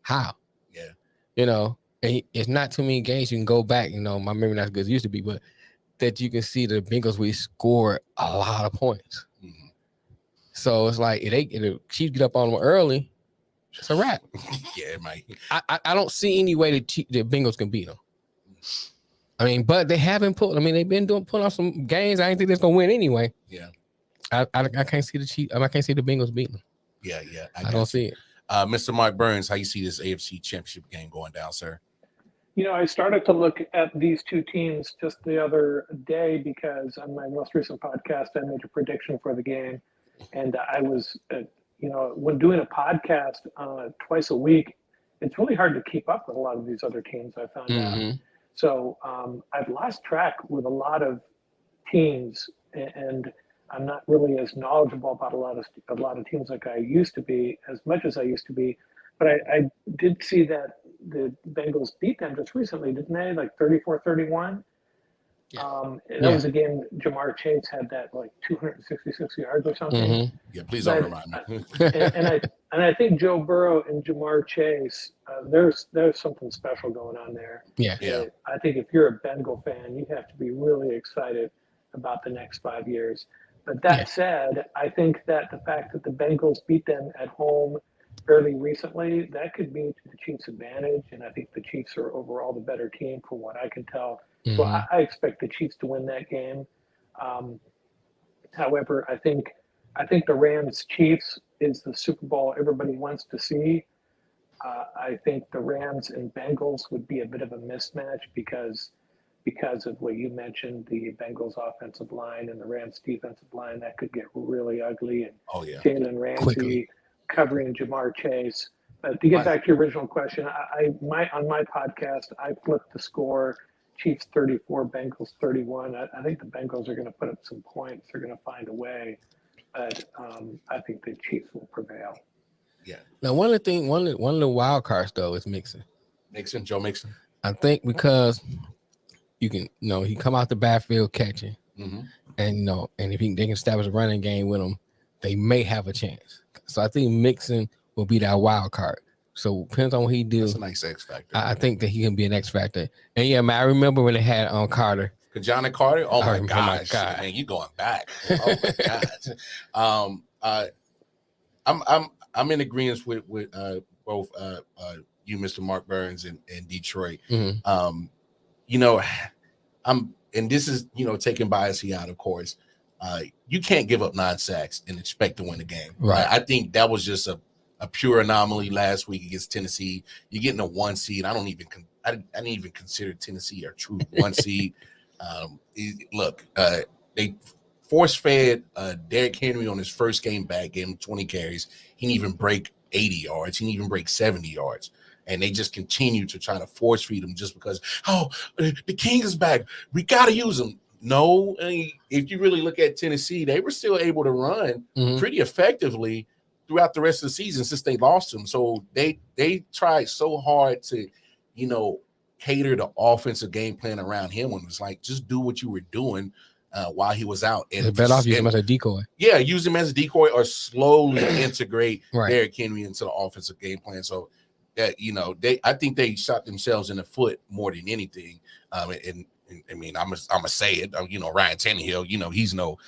How? Yeah. And it's not too many games you can go back. My memory not as good as it used to be, but that you can see the Bengals we score a lot of points. Mm-hmm. So it's like if the Chiefs get up on them early, it's a wrap. Yeah, it might. I don't see any way the Bengals can beat them. I mean, but they haven't they've been putting on some games. I didn't think they're gonna win anyway. Yeah. I can't see the Chiefs. I can't see the Bengals beating them. Yeah. I don't see it. Mr. Mark Burns, how you see this AFC Championship game going down, sir? I started to look at these two teams just the other day because on my most recent podcast, I made a prediction for the game. And I was, when doing a podcast twice a week, it's really hard to keep up with a lot of these other teams, I found out. So I've lost track with a lot of teams, and I'm not really as knowledgeable about a lot of teams like I used to be, as much as I used to be. But I did see that the Bengals beat them just recently, didn't they? Like 34-31. Yeah. That was a game Jamar Chase had that like 266 yards or something. Mm-hmm. Yeah, please don't remind me. and I think Joe Burrow and Jamar Chase, there's something special going on there. Yeah. I think if you're a Bengal fan, you have to be really excited about the next 5 years. But that said, I think that the fact that the Bengals beat them at home fairly recently, that could be to the Chiefs' advantage. And I think the Chiefs are overall the better team from what I can tell. Mm-hmm. So I expect the Chiefs to win that game. However, I think the Rams-Chiefs is the Super Bowl everybody wants to see. I think the Rams and Bengals would be a bit of a mismatch because of what you mentioned, the Bengals offensive line and the Rams defensive line, that could get really ugly. And Jalen Ramsey quickly covering Jamar Chase. To get back to your original question, on my podcast, I flipped the score: Chiefs 34, Bengals 31. I think the Bengals are going to put up some points. They're going to find a way, but I think the Chiefs will prevail. Yeah. Now, one of the wild cards though is Mixon. Joe Mixon. I think because you can, he come out the backfield catching, and and if they can establish a running game with him, they may have a chance. So I think Mixon will be that wild card. So depends on what he does. That's a nice X factor. I think that he can be an X factor. And yeah, man, I remember when they had Carter. Johnny Carter. Oh my gosh, man, you going back? Oh my gosh. I'm in agreement with both you, Mr. Mark Burns, and Detroit. Mm-hmm. And this is taking bias out, of course. You can't give up 9 sacks and expect to win the game. Right. I think that was just a pure anomaly last week against Tennessee. You're getting a 1 seed. I didn't even consider Tennessee a true 1 seed. Look, they force-fed Derrick Henry on his first game back, gave him 20 carries. He didn't even break 80 yards. He didn't even break 70 yards. And they just continue to try to force feed him just because, the King is back. We got to use him. No, if you really look at Tennessee, they were still able to run pretty effectively throughout the rest of the season since they lost him. So they tried so hard to, cater the offensive game plan around him when it was like, just do what you were doing while he was out. And it's better off using him as a decoy. Yeah, use him as a decoy or slowly integrate Right. Derrick Henry into the offensive game plan. So that, I think they shot themselves in the foot more than anything. And I mean, I'm gonna say it. Ryan Tannehill. He's no,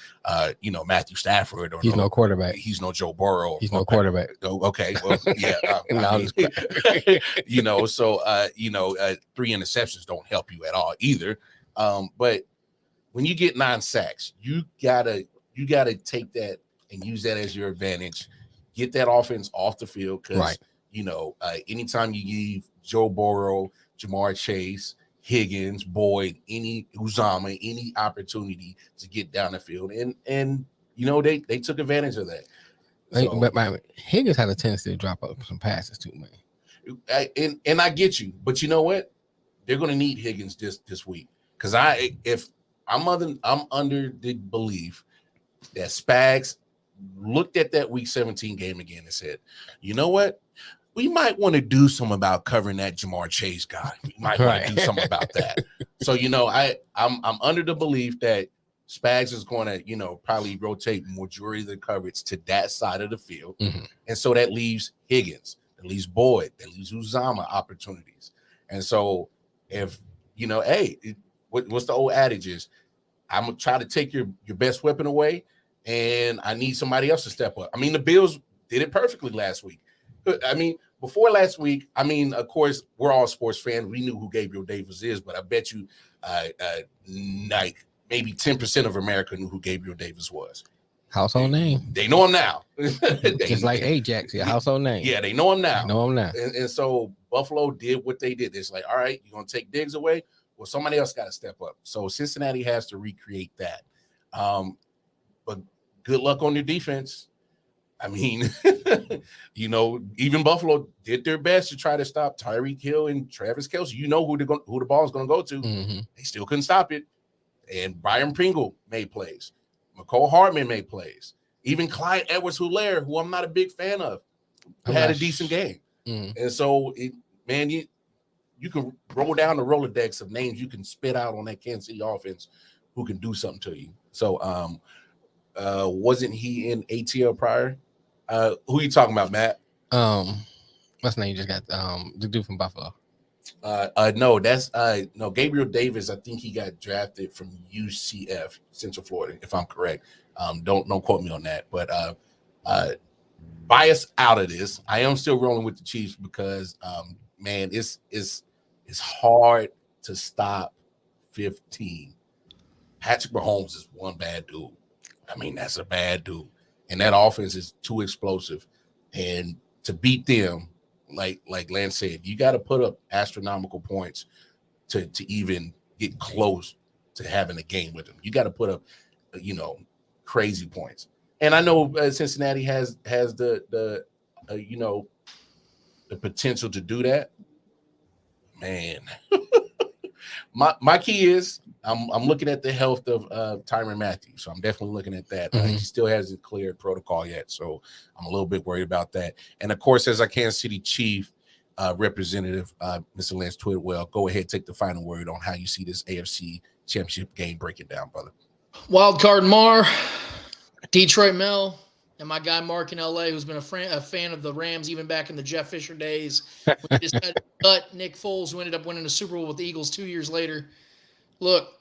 Matthew Stafford, or he's no quarterback. He's no Joe Burrow. He's no quarterback. Okay, well, yeah. No, 3 interceptions don't help you at all either. But when you get 9 sacks, you gotta take that and use that as your advantage. Get that offense off the field because right. Anytime you give Joe Burrow, Jamar Chase, Higgins, Boyd, Uzama, any opportunity to get down the field, and they took advantage of that. So, but Higgins had a tendency to drop up some passes too, man. And I get you, but you know what? They're going to need Higgins this week because I'm under the belief that Spags looked at that Week 17 game again and said, you know what? We might want to do something about covering that Jamar Chase guy. We might want to do something about that. So, I'm under the belief that Spags is going to, probably rotate majority of the coverage to that side of the field. Mm-hmm. And so that leaves Higgins, that leaves Boyd, that leaves Uzama opportunities. And so if, what's the old adage is, I'm going to try to take your best weapon away and I need somebody else to step up. I mean, the Bills did it perfectly last week. I mean, before last week, of course, we're all sports fans. We knew who Gabriel Davis is, but I bet you like maybe 10% of America knew who Gabriel Davis was. Household name. They know him now. Just like Ajax, your household name. Yeah, they know him now. And so Buffalo did what they did. It's like, all right, you're going to take Diggs away? Well, somebody else got to step up. So Cincinnati has to recreate that. But good luck on your defense. I mean, even Buffalo did their best to try to stop Tyreek Hill and Travis Kelce. You know who the ball is going to go to. Mm-hmm. They still couldn't stop it. And Byron Pringle made plays. McCole Hardman made plays. Even Clyde Edwards-Helaire, who I'm not a big fan of, had a decent game. Mm-hmm. And so, you can roll down the Rolodex of names you can spit out on that Kansas City offense who can do something to you. So, wasn't he in ATL prior? Who are you talking about, Matt? What's the name you just got? The dude from Buffalo. No, that's Gabriel Davis. I think he got drafted from UCF, Central Florida, if I'm correct. Don't quote me on that. But bias out of this, I am still rolling with the Chiefs because man, it's hard to stop 15. Patrick Mahomes is one bad dude. I mean, that's a bad dude. And that offense is too explosive. And to beat them, like Lance said, you got to put up astronomical points to even get close to having a game with them. You got to put up, crazy points. And I know Cincinnati has the potential to do that. Man, my key is I'm looking at the health of Tyrann Mathieu, so I'm definitely looking at that. Mm-hmm. He still hasn't cleared protocol yet, so I'm a little bit worried about that. And of course, as a Kansas City Chief representative, Mr. Lance Twidwell, go ahead, take the final word on how you see this AFC Championship game breaking down, brother. Wild card Mar, Detroit Mel, and my guy Mark in LA, who's been a fan of the Rams even back in the Jeff Fisher days. We just had to cut Nick Foles, who ended up winning the Super Bowl with the Eagles 2 years later. Look,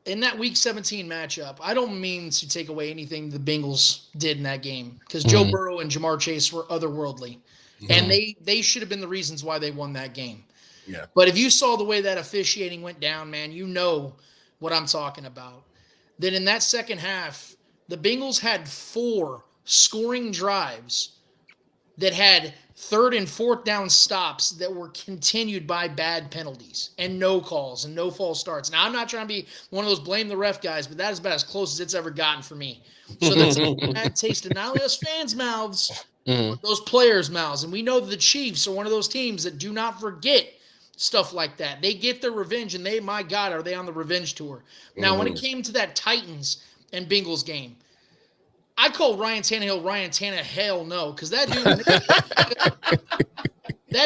in that Week 17 matchup, I don't mean to take away anything the Bengals did in that game because Joe Burrow and Jamar Chase were otherworldly, and they should have been the reasons why they won that game. Yeah. But if you saw the way that officiating went down, man, you know what I'm talking about. Then in that second half, the Bengals had 4 scoring drives that had third and fourth down stops that were continued by bad penalties and no calls and no false starts. Now, I'm not trying to be one of those blame the ref guys, but that is about as close as it's ever gotten for me. So that's that tasted not only us fans' mouths, but those players' mouths. And we know that the Chiefs are one of those teams that do not forget stuff like that. They get their revenge, and my God, are they on the revenge tour. Now, when it came to that Titans and Bengals game, I call Ryan Tannehill hell no, because that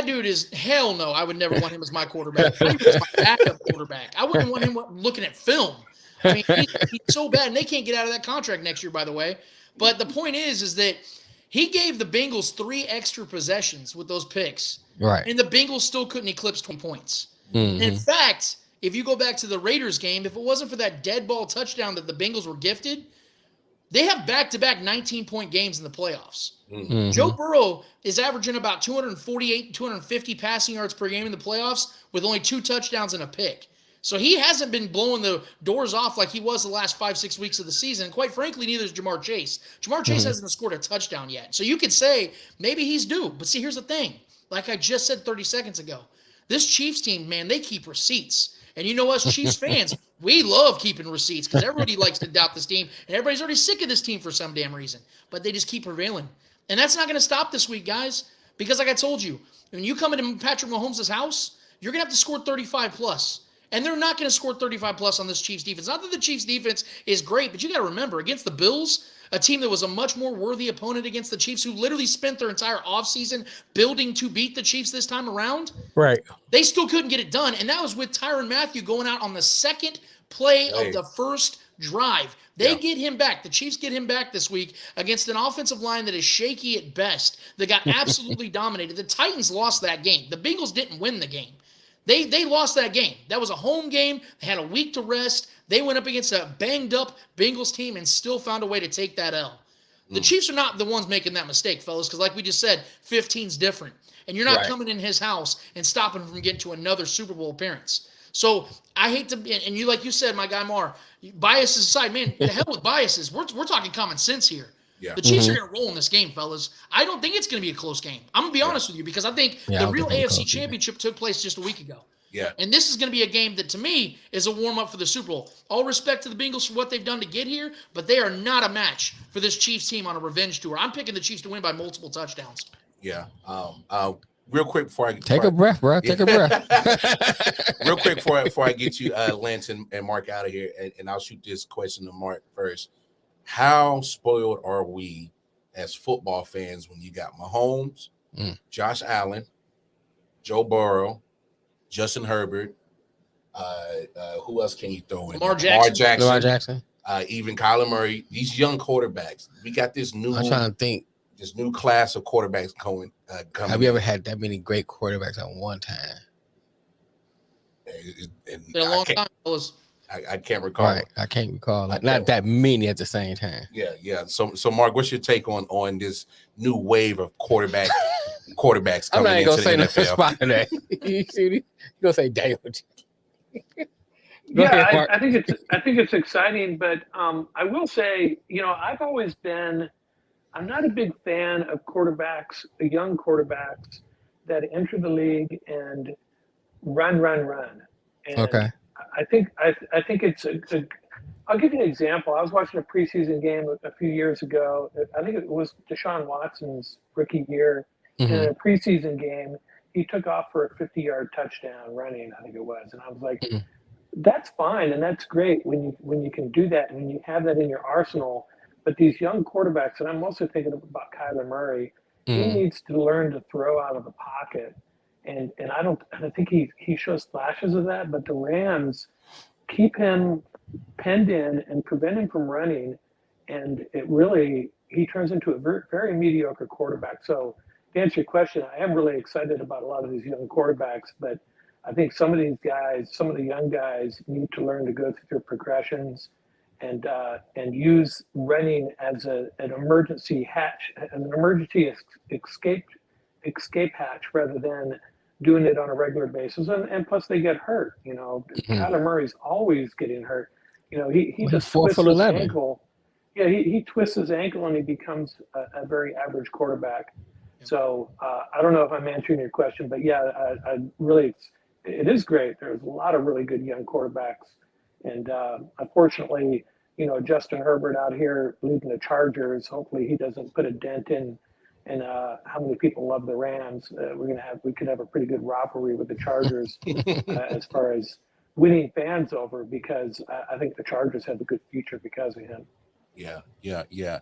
dude is hell no. I would never want him as my quarterback. Not even as my backup quarterback. I wouldn't want him looking at film. I mean, he's so bad, and they can't get out of that contract next year, by the way. But the point is that he gave the Bengals 3 extra possessions with those picks. Right. And the Bengals still couldn't eclipse 20 points. Mm-hmm. In fact, if you go back to the Raiders game, if it wasn't for that dead ball touchdown that the Bengals were gifted, they have back-to-back 19-point games in the playoffs. Mm-hmm. Joe Burrow is averaging about 248, 250 passing yards per game in the playoffs with only 2 touchdowns and a pick. So he hasn't been blowing the doors off like he was the last 5-6 weeks of the season. And quite frankly, neither is Jamar Chase. Jamar Chase hasn't scored a touchdown yet. So you could say maybe he's due. But see, here's the thing. Like I just said 30 seconds ago, this Chiefs team, man, they keep receipts. And you know us Chiefs fans, we love keeping receipts because everybody likes to doubt this team. And everybody's already sick of this team for some damn reason. But they just keep prevailing. And that's not going to stop this week, guys. Because like I told you, when you come into Patrick Mahomes' house, you're going to have to score 35 plus. And they're not going to score 35 plus on this Chiefs defense. Not that the Chiefs defense is great, but you got to remember, against the Bills, a team that was a much more worthy opponent against the Chiefs, who literally spent their entire offseason building to beat the Chiefs this time around. Right. They still couldn't get it done. And that was with Tyrann Mathieu going out on the second play of the first drive. They get him back. The Chiefs get him back this week against an offensive line that is shaky at best, that got absolutely dominated. The Titans lost that game. The Bengals didn't win the game. They lost that game. That was a home game. They had a week to rest. They went up against a banged-up Bengals team and still found a way to take that L. The Chiefs are not the ones making that mistake, fellas, because like we just said, 15's different. And you're not coming in his house and stopping him from getting to another Super Bowl appearance. So I hate to – and you, like you said, my guy Mar, biases aside, man, the hell with biases. We're talking common sense here. Yeah. The Chiefs are going to roll in this game, fellas. I don't think it's going to be a close game. I'm going to be honest with you because I think the real AFC Championship took place just a week ago. Yeah. And this is going to be a game that, to me, is a warm-up for the Super Bowl. All respect to the Bengals for what they've done to get here, but they are not a match for this Chiefs team on a revenge tour. I'm picking the Chiefs to win by multiple touchdowns. Yeah. Real quick before I take a breath, bro. Take a breath. Real quick before I get you, Lance and Mark out of here, and I'll shoot this question to Mark first. How spoiled are we as football fans when you got Mahomes, Josh Allen, Joe Burrow, Justin Herbert, who else can you throw in? Lamar Jackson. Even Kyler Murray. These young quarterbacks. We got this new. I'm trying to think. This new class of quarterbacks coming. Have you ever had that many great quarterbacks at one time? It's been a long time, fellas. I can't recall. Right, I can't recall. Like not that many at the same time. Yeah. So Mark, what's your take on this new wave of quarterbacks coming into the NFL? I'm not gonna say no spot of that. You see, you gonna say Daniel? I think it's exciting, but I will say, I'm not a big fan of quarterbacks, young quarterbacks that enter the league and run. And okay. I think it's I'll give you an example. I was watching a preseason game a few years ago. I think it was Deshaun Watson's rookie year. Mm-hmm. In a preseason game, he took off for a 50-yard touchdown running, I think it was. And I was like, that's fine and that's great when you can do that and when you have that in your arsenal. But these young quarterbacks, and I'm also thinking about Kyler Murray, he needs to learn to throw out of the pocket. And I think he shows flashes of that, but the Rams keep him penned in and prevent him from running, and he turns into a very, very mediocre quarterback. So to answer your question, I am really excited about a lot of these young quarterbacks, but I think some of these guys, some of the young guys, need to learn to go through their progressions and use running as an emergency hatch, an emergency escape hatch rather than doing it on a regular basis. And plus they get hurt. Kyler Murray's always getting hurt. He just twists his ankle. Yeah, he twists his ankle and he becomes a very average quarterback. So I don't know if I'm answering your question, but yeah, it is great. There's a lot of really good young quarterbacks. And unfortunately, Justin Herbert out here leading the Chargers, hopefully he doesn't put a dent in how many people love the Rams. We could have a pretty good rivalry with the Chargers as far as winning fans over, because I think the Chargers have a good future because of him. Yeah.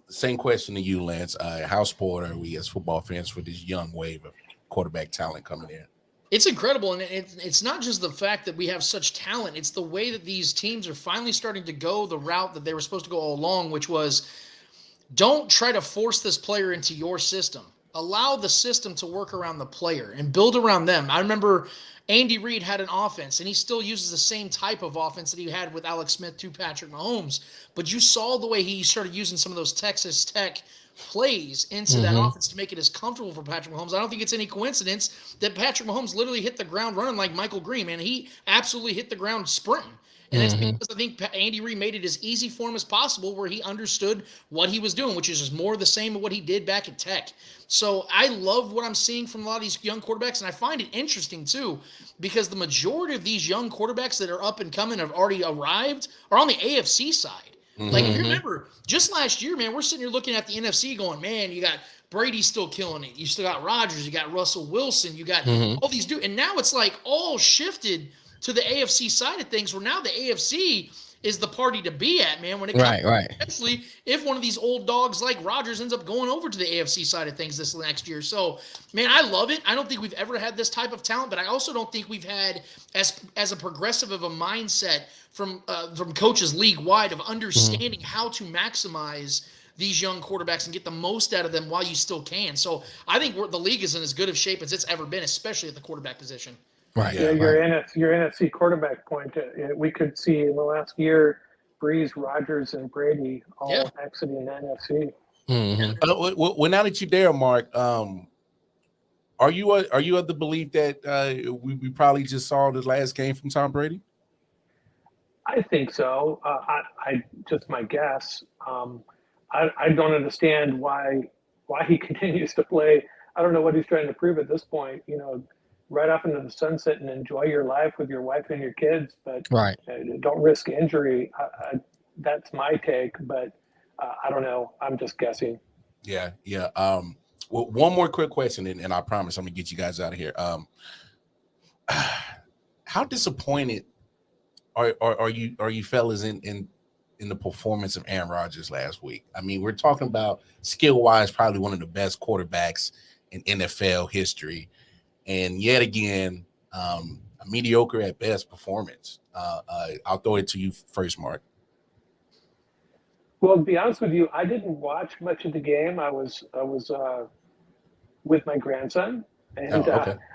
Same question to you, Lance. How spoiled are we as football fans for this young wave of quarterback talent coming in? It's incredible, and it's not just the fact that we have such talent. It's the way that these teams are finally starting to go the route that they were supposed to go all along, which was don't try to force this player into your system. Allow the system to work around the player and build around them. I remember Andy Reid had an offense, and he still uses the same type of offense that he had with Alex Smith to Patrick Mahomes. But you saw the way he started using some of those Texas Tech plays into that offense to make it as comfortable for Patrick Mahomes. I don't think it's any coincidence that Patrick Mahomes literally hit the ground running like Michael Green, man. He absolutely hit the ground sprinting. And it's because I think Andy Reid made it as easy for him as possible where he understood what he was doing, which is just more the same of what he did back at Tech. So I love what I'm seeing from a lot of these young quarterbacks, and I find it interesting too because the majority of these young quarterbacks that are up and coming have already arrived are on the AFC side. Like, if you remember, just last year, man, we're sitting here looking at the NFC going, man, you got Brady still killing it. You still got Rodgers. You got Russell Wilson. You got all these dudes. And now it's like all shifted to the AFC side of things where now the AFC is the party to be at, man, when it comes especially if one of these old dogs like Rodgers ends up going over to the AFC side of things this next year. So, man, I love it. I don't think we've ever had this type of talent, but I also don't think we've had as a progressive of a mindset from coaches league-wide of understanding how to maximize these young quarterbacks and get the most out of them while you still can. So I think the league is in as good of shape as it's ever been, especially at the quarterback position. Right. Yeah, your NFC quarterback point. We could see in the last year, Breeze, Rodgers, and Brady all exiting the NFC. Well, now that you're there, Mark, are you of the belief that we probably just saw the last game from Tom Brady? I think so. I just my guess. I don't understand why he continues to play. I don't know what he's trying to prove at this point. Right off into the sunset and enjoy your life with your wife and your kids, but don't risk injury. That's my take, but I don't know. I'm just guessing. Yeah. Well, one more quick question, and I promise I'm gonna get you guys out of here. How disappointed are you fellas in the performance of Aaron Rodgers last week? I mean, we're talking about skill-wise, probably one of the best quarterbacks in NFL history. And yet again, a mediocre at best performance. I'll throw it to you first, Mark. Well, to be honest with you, I didn't watch much of the game. I was with my grandson, and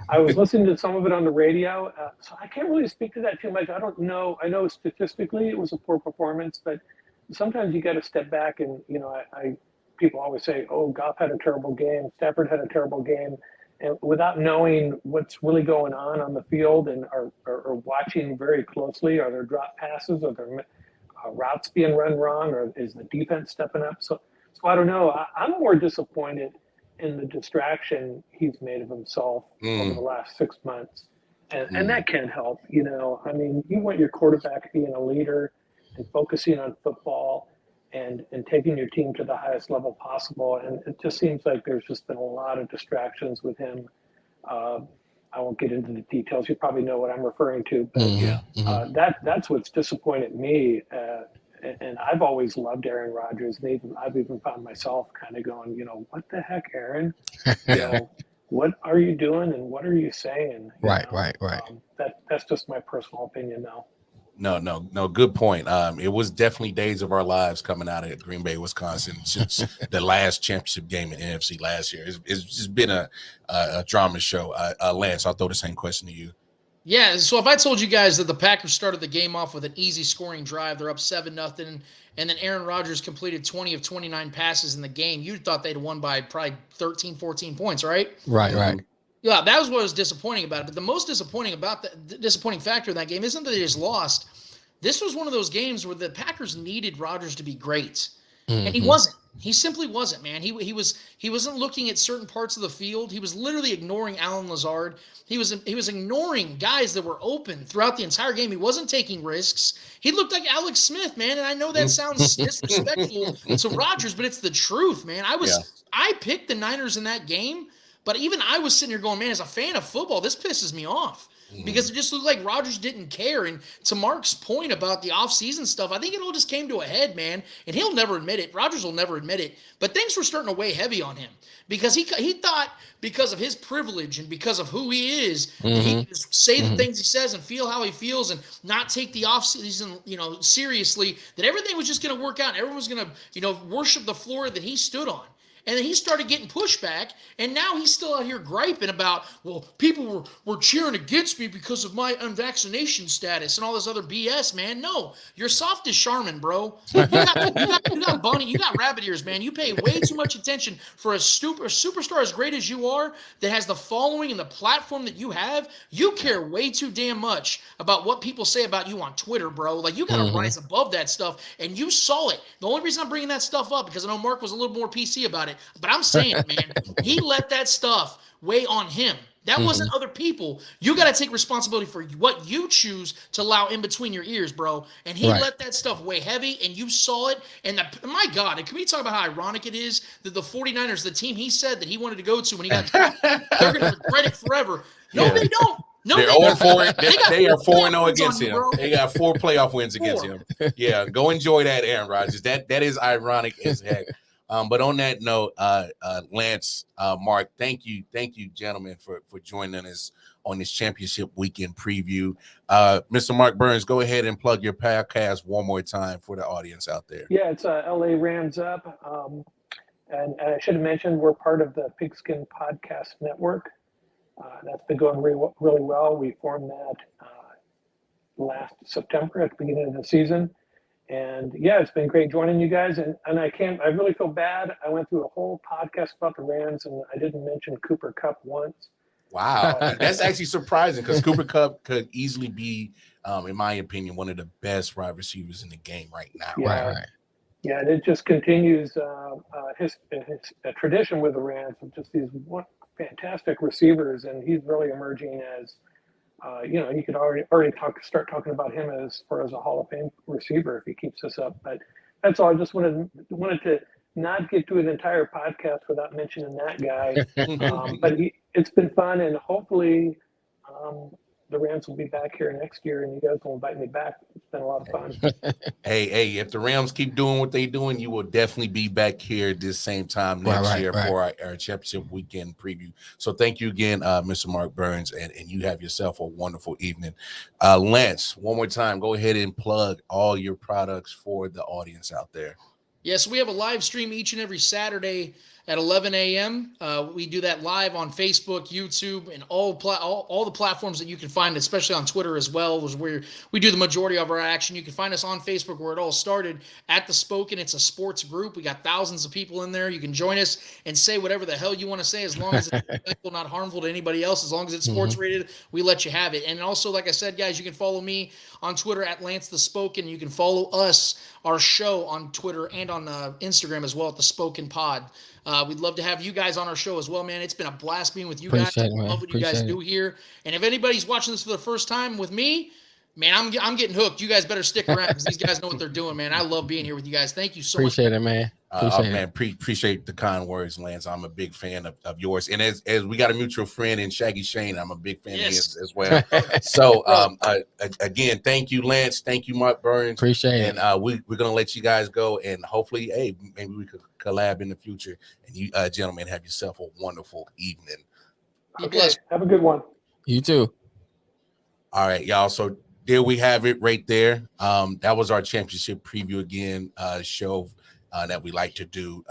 I was listening to some of it on the radio. So I can't really speak to that too much. I don't know. I know statistically it was a poor performance, but sometimes you got to step back and people always say, "Oh, Goff had a terrible game. Stafford had a terrible game." And without knowing what's really going on the field and are watching very closely, are there drop passes? Are there routes being run wrong? Or is the defense stepping up? So I don't know. I'm more disappointed in the distraction he's made of himself over the last 6 months. And that can't help. I mean, you want your quarterback being a leader and focusing on football and taking your team to the highest level possible. And it just seems like there's just been a lot of distractions with him. I won't get into the details. You probably know what I'm referring to, but that's what's disappointed me. And I've always loved Aaron Rodgers. And I've even found myself kind of going, what the heck, Aaron? What are you doing and what are you saying? Right. That's just my personal opinion now. No. Good point. It was definitely days of our lives coming out of Green Bay, Wisconsin, since the last championship game in NFC last year. It's just been a drama show. Lance, I'll throw the same question to you. Yeah. So if I told you guys that the Packers started the game off with an easy scoring drive, they're up 7-0, and then Aaron Rodgers completed 20 of 29 passes in the game, you thought they'd won by probably 13, 14 points, right? Right. Yeah, that was what was disappointing about it. But the most disappointing factor in that game isn't that they just lost. This was one of those games where the Packers needed Rodgers to be great, and he wasn't. He simply wasn't, man. He wasn't looking at certain parts of the field. He was literally ignoring Allen Lazard. He was ignoring guys that were open throughout the entire game. He wasn't taking risks. He looked like Alex Smith, man. And I know that sounds disrespectful to Rodgers, but it's the truth, man. I picked the Niners in that game But even I was sitting here going, man, as a fan of football, this pisses me off. Because it just looked like Rodgers didn't care. And to Mark's point about the offseason stuff, I think it all just came to a head, man. And he'll never admit it. Rodgers will never admit it. But things were starting to weigh heavy on him. Because he thought because of his privilege and because of who he is, that he could just say the things he says and feel how he feels and not take the offseason, seriously, that everything was just going to work out and everyone was going to, worship the floor that he stood on. And then he started getting pushback, and now he's still out here griping about, well, people were cheering against me because of my unvaccination status and all this other BS, man. No, you're soft as Charmin, bro. You got bunny, you got rabbit ears, man. You pay way too much attention for a superstar as great as you are that has the following and the platform that you have. You care way too damn much about what people say about you on Twitter, bro. Like, you got to rise above that stuff, and you saw it. The only reason I'm bringing that stuff up because I know Mark was a little more PC about it. But I'm saying, man, he let that stuff weigh on him. That wasn't other people. You got to take responsibility for what you choose to allow in between your ears, bro. And he let that stuff weigh heavy, and you saw it. And my God, and can we talk about how ironic it is that the 49ers, the team he said that he wanted to go to when he got drafted, they're going to regret it forever. No, they don't. No, they're 0-4. They are 4-0 against him. Bro. They got 4 playoff wins against him. Yeah, go enjoy that, Aaron Rodgers. That is ironic as heck. But on that note, Lance, Mark, thank you, gentlemen, for joining us on this championship weekend preview. Mr. Mark Burns, go ahead and plug your podcast one more time for the audience out there. Yeah, it's LA Rams Up. And I should have mentioned we're part of the Pigskin Podcast Network. That's been going really well. We formed that last September at the beginning of the season. And yeah, it's been great joining you guys. And I really feel bad. I went through a whole podcast about the Rams and I didn't mention Cooper Kupp once. Wow. That's actually surprising because Cooper Kupp could easily be, in my opinion, one of the best wide receivers in the game right now. Yeah. Right. Yeah, and it just continues his tradition with the Rams of just these fantastic receivers. And he's really emerging as, you could already start talking about him as far as a Hall of Fame receiver if he keeps this up. But that's all. I just wanted to not get to an entire podcast without mentioning that guy. But it's been fun, and hopefully the Rams will be back here next year, and you guys will invite me back. It's been a lot of fun. Hey, if the Rams keep doing what they're doing, you will definitely be back here this same time next year for our championship weekend preview. So thank you again, Mr. Mark Burns, and you have yourself a wonderful evening. Lance, one more time, go ahead and plug all your products for the audience out there. Yes, we have a live stream each and every Saturday at 11 a.m. We do that live on Facebook, YouTube, and all the platforms that you can find, especially on Twitter as well, is where we do the majority of our action. You can find us on Facebook where it all started at The Spoken. It's a sports group. We got thousands of people in there. You can join us and say whatever the hell you want to say as long as it's respectful, not harmful to anybody else. As long as it's sports rated, we let you have it. And also, like I said, guys, you can follow me on Twitter at Lance The Spoken. You can follow us, our show, on Twitter and on Instagram as well at The Spoken Pod. We'd love to have you guys on our show as well, man. It's been a blast being with you guys. I love what you guys do here. And if anybody's watching this for the first time with me, man, I'm getting hooked. You guys better stick around because these guys know what they're doing, man. I love being here with you guys. Thank you so much. Appreciate it, man. Appreciate the kind words, Lance. I'm a big fan of yours. And as we got a mutual friend in Shaggy Shane, I'm a big fan of his as well. So again, thank you, Lance. Thank you, Mark Burns. Appreciate it. And we're gonna let you guys go, and hopefully, hey, maybe we could collab in the future. And you gentlemen, have yourself a wonderful evening. Okay, have a good one. You too. All right, y'all. So there we have it right there. That was our championship preview again, show that we like to do.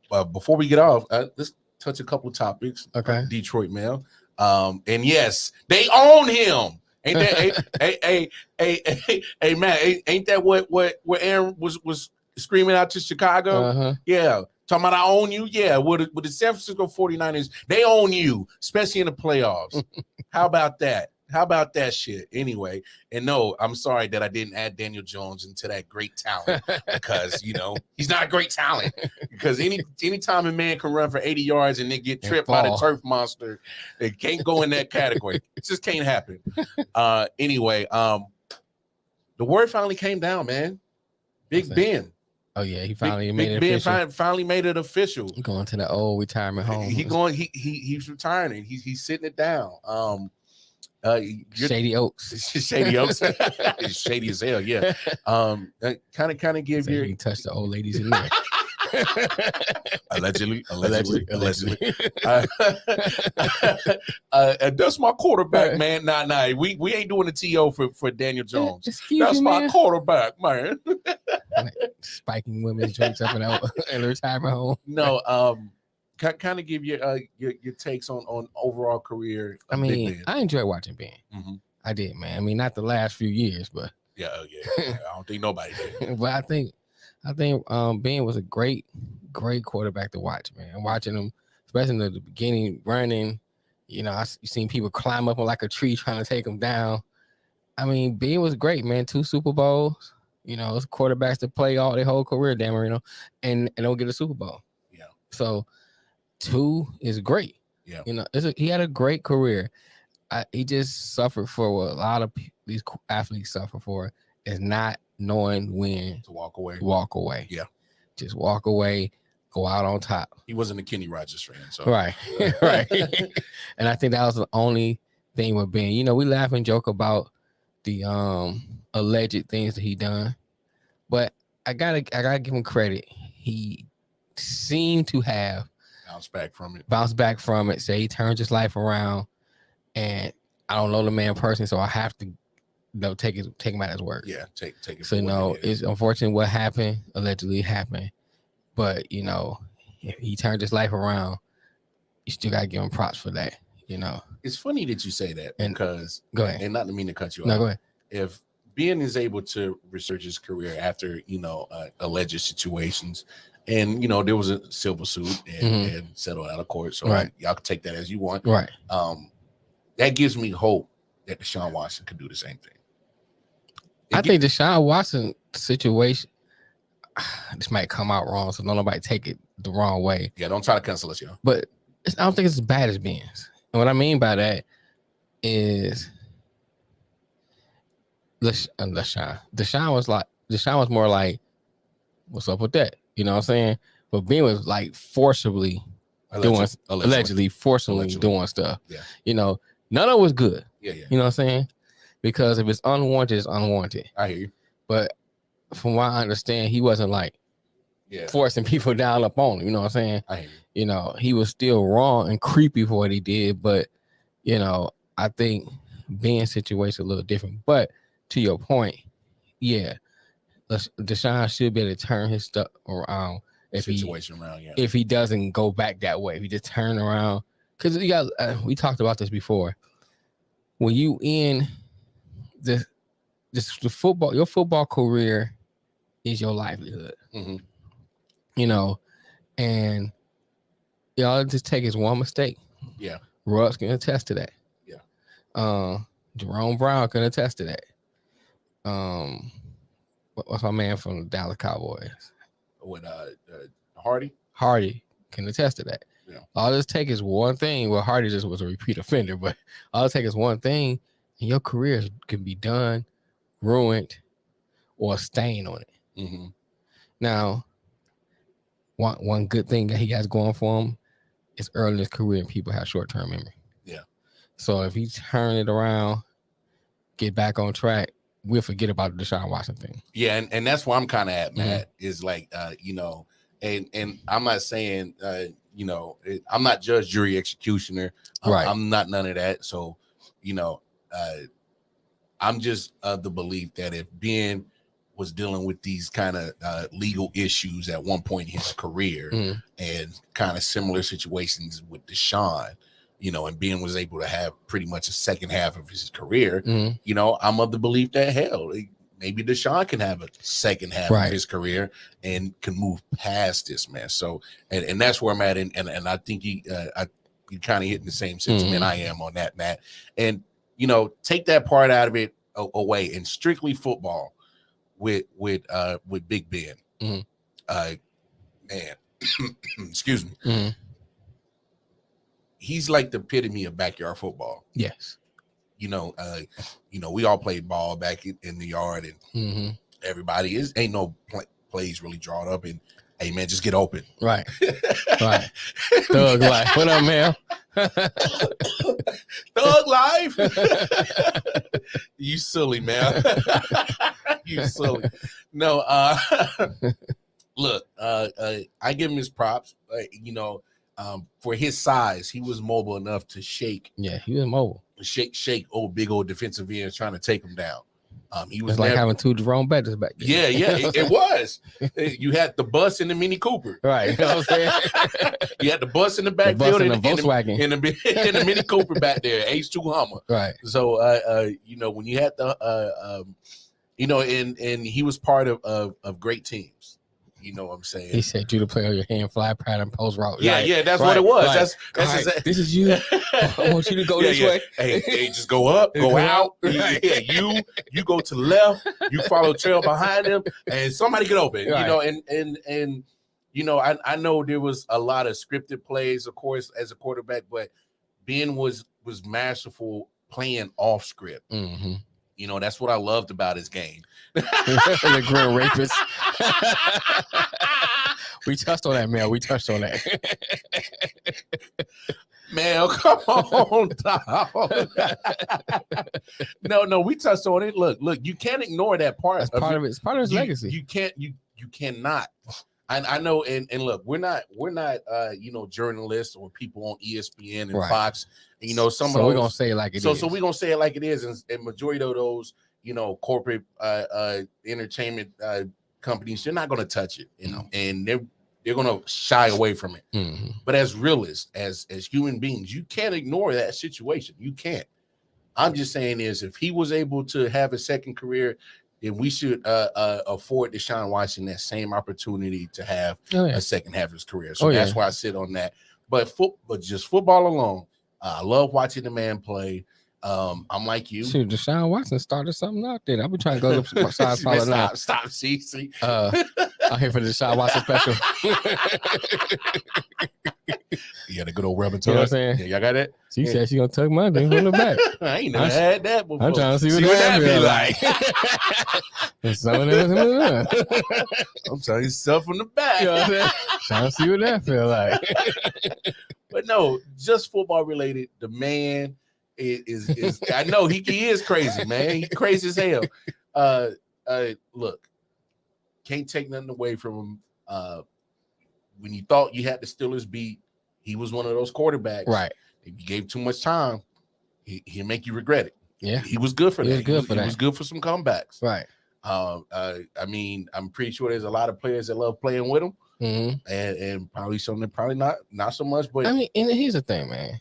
But before we get off, let's touch a couple topics. Okay. Detroit Mail. And yes, they own him. Ain't that hey man, ain't that what Aaron was screaming out to Chicago? Yeah. Talking about I own you. Yeah, with the San Francisco 49ers, they own you, especially in the playoffs. How about that? How about that shit? Anyway, and no, I'm sorry that I didn't add Daniel Jones into that great talent because, he's not a great talent. Because anytime a man can run for 80 yards and then get tripped by the turf monster, it can't go in that category. It just can't happen. Anyway, the word finally came down, man. Big Ben. Oh yeah, he finally made it Big Ben official. finally made it official. Going to the old retirement home. He's retiring. He's sitting it down. Shady Oaks. Shady Oaks. It's shady as hell. Yeah. Kind of give so your. you can touch the old ladies in there. Allegedly. That's my quarterback, man. Nah. We ain't doing the TO for Daniel Jones. That's my quarterback, man. Spiking women's drinks up in the retirement home. No, kind of give your takes on overall career. I mean, I enjoy watching Ben. Mm-hmm. I did, man. I mean, not the last few years, but yeah. I don't think nobody did. But I think Ben was a great quarterback to watch, man. Watching him, especially in the beginning, running. You know, you seen people climb up on like a tree trying to take him down. I mean, Ben was great, man. 2 Super Bowls. You know, it's quarterbacks that play all their whole career, Dan Marino, and don't get a Super Bowl. Yeah. So 2 is great. Yeah. You know, he had a great career. He just suffered for what a lot of these athletes suffer for is not knowing when to walk away. Yeah. Just walk away, go out on top. He wasn't a Kenny Rogers fan. So. Right. And I think that was the only thing with Ben. You know, we laugh and joke about the alleged things that he done, but I gotta give him credit. He seemed to have bounced back from it. Say he turned his life around, and I don't know the man personally, so I have to take him at his word. Yeah, take it. So it's unfortunate what allegedly happened, but you know, if he turned his life around, you still gotta give him props for that. You know, it's funny that you say that because go ahead. And not to mean to cut you off. No, go ahead. If Ben is able to research his career after alleged situations, and there was a civil suit and settled out of court, so y'all can take that as you want. Right. That gives me hope that Deshaun Watson could do the same thing. I think Deshaun Watson situation, this might come out wrong, so don't nobody take it the wrong way. Yeah, don't try to cancel us, y'all. But I don't think it's as bad as Ben's. And what I mean by that is Deshaun was more like, what's up with that? You know what I'm saying? But Ben was like forcibly doing stuff. Yeah. You know, none of it was good. Yeah. You know what I'm saying? Because if it's unwarranted, it's unwarranted. I hear you. But from what I understand, he wasn't like forcing people down up on him. You know what I'm saying? I hear you. You know, he was still wrong and creepy for what he did. But, you know, I think Ben's situation a little different. But to your point, yeah, Deshaun should be able to turn his stuff around if he doesn't go back that way. If he just turn around. Because we talked about this before. When you in the football, your football career is your livelihood. Mm-hmm. You know, and y'all just take his one mistake. Yeah. Russ can attest to that. Yeah. Jerome Brown can attest to that. What's my man from the Dallas Cowboys? With Hardy? Hardy can attest to that. Yeah. All this take is one thing. Well, Hardy just was a repeat offender, but all it take is one thing, and your career can be done, ruined, or a stain on it. Mm-hmm. Now, one good thing that he has going for him is early in his career, and people have short-term memory. Yeah. So if he turn it around, get back on track, we'll forget about the Deshaun Watson thing. Yeah, and that's where I'm kind of at, Matt, is like, and I'm not saying, I'm not judge, jury, executioner. Right. I'm not none of that. So, I'm just of the belief that if Ben was dealing with these kind of legal issues at one point in his career and kind of similar situations with Deshaun, and Ben was able to have pretty much a second half of his career, I'm of the belief that, hell, maybe Deshaun can have a second half of his career and can move past this, man. So, and that's where I'm at. And I think you kind of hitting the same sentiment I am on that, Matt. And, take that part out of it away and strictly football with Big Ben. Man, excuse me. He's like the epitome of backyard football. Yes. We all played ball back in the yard, and everybody ain't no plays really drawn up, and hey man, just get open. Right. Right. Thug life. What up, man? Thug life. You silly man. You silly. No, look, I give him his props. For his size, he was mobile enough to shake. Yeah, he was mobile. Shake big old defensive ends trying to take him down. He was It's like having two Jerome Bettis back there. Yeah, it was. You had the bus and the Mini Cooper. Right. You know what I'm saying? You had the bus in the backfield and the Volkswagen. and the Mini Cooper back there, H2 Hummer. Right. So when you had the and he was part of great teams. You know what I'm saying? He said you to play on your hand fly pattern post route. Yeah, that's what it was. Right. That's right. This is you. I want you to go this way. Hey, just go up, go out. Right. Yeah, you go to the left, you follow trail behind him, and somebody get open. Right. I know there was a lot of scripted plays, of course, as a quarterback, but Ben was masterful playing off script. Mm-hmm. That's what I loved about his game. The grill rapist. We touched on that, man. We touched on that. Man, come on, dog. No, we touched on it. Look, you can't ignore that part. That's part of it. It's part of his legacy. You cannot. I know, and look, we're not journalists or people on ESPN and right. Fox. We're gonna say it like it is. So we're gonna say it like it is, and majority of those, corporate entertainment companies, they're not gonna touch it, and they're gonna shy away from it. Mm-hmm. But as realists, as human beings, you can't ignore that situation. You can't. I'm just saying is if he was able to have a second career, then we should afford Deshaun Watson that same opportunity to have a second half of his career. So that's why I sit on that. But just football alone, I love watching the man play. I'm like you. Shoot, Deshaun Watson started something out there. I've been trying to go to side follow now. Stop. See. I'm here for the Deshaun Watson special. You got a good old rub and tug. You know what I'm saying? Yeah, y'all got it? She said she gonna tuck my thing from the back. I ain't never had that before. I'm trying to see what that be like. Some of that. I'm telling you stuff from the back. You know what I'm saying? Trying to see what that feel like. But no, just football related. The man is I know he is crazy, man. He's crazy as hell. Look, can't take nothing away from him. When you thought you had the Steelers beat, he was one of those quarterbacks. Right. If you gave too much time, he'll make you regret it. Yeah. He was good for that. He was good for some comebacks. Right. I mean, I'm pretty sure there's a lot of players that love playing with him. Mm-hmm. And probably not so much. But I mean, and here's the thing, man.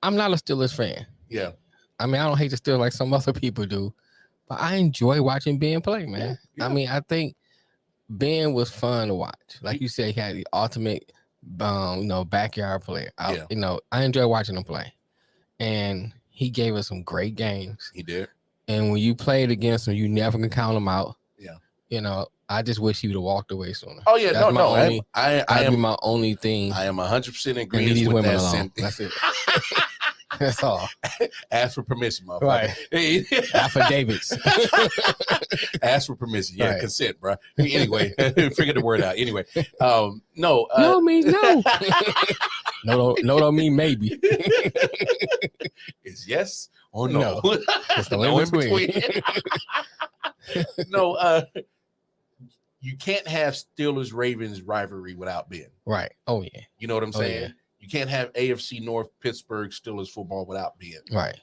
I'm not a Steelers fan. Yeah. I mean, I don't hate the Steelers like some other people do, but I enjoy watching Ben play, man. Yeah. I mean, I think Ben was fun to watch. Like you said, he had the ultimate, backyard player. I enjoy watching him play, and he gave us some great games. He did. And when you played against him, you never can count him out. Yeah. I just wish he would have walked away sooner. Oh yeah, That's I am my only thing. I am 100% in Leave agreement these with women that alone. sentence. That's it. That's all. Ask for permission, motherfucker. Right. Affidavits. Ask for permission. Yeah, Right. consent, bro. Anyway, figure the word out. Anyway, no. No means no. No don't mean maybe. It's yes or no. It's no No in between. No, you can't have Steelers Ravens rivalry without Ben. Right. Oh yeah. You know what I'm saying? Yeah. You can't have AFC North Pittsburgh Steelers football without Ben. Right.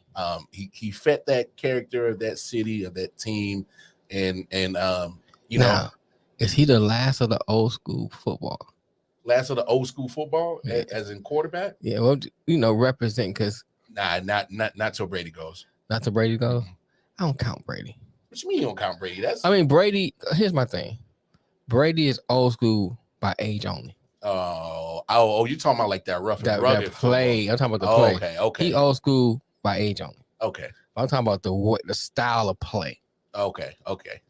He fed that character of that city, of that team, and now, is he the last of the old school football? Last of the old school football, Yeah. as in quarterback? Yeah, well, represent because Nah, not till Brady goes. not to Brady go. I don't count Brady. What you mean you don't count Brady? I mean Brady. Here's my thing. Brady is old school by age only. Oh, you talking about like that rough and That rugged play. football. I'm talking about the play. Okay. He old school by age only. Okay. I'm talking about the style of play. Okay.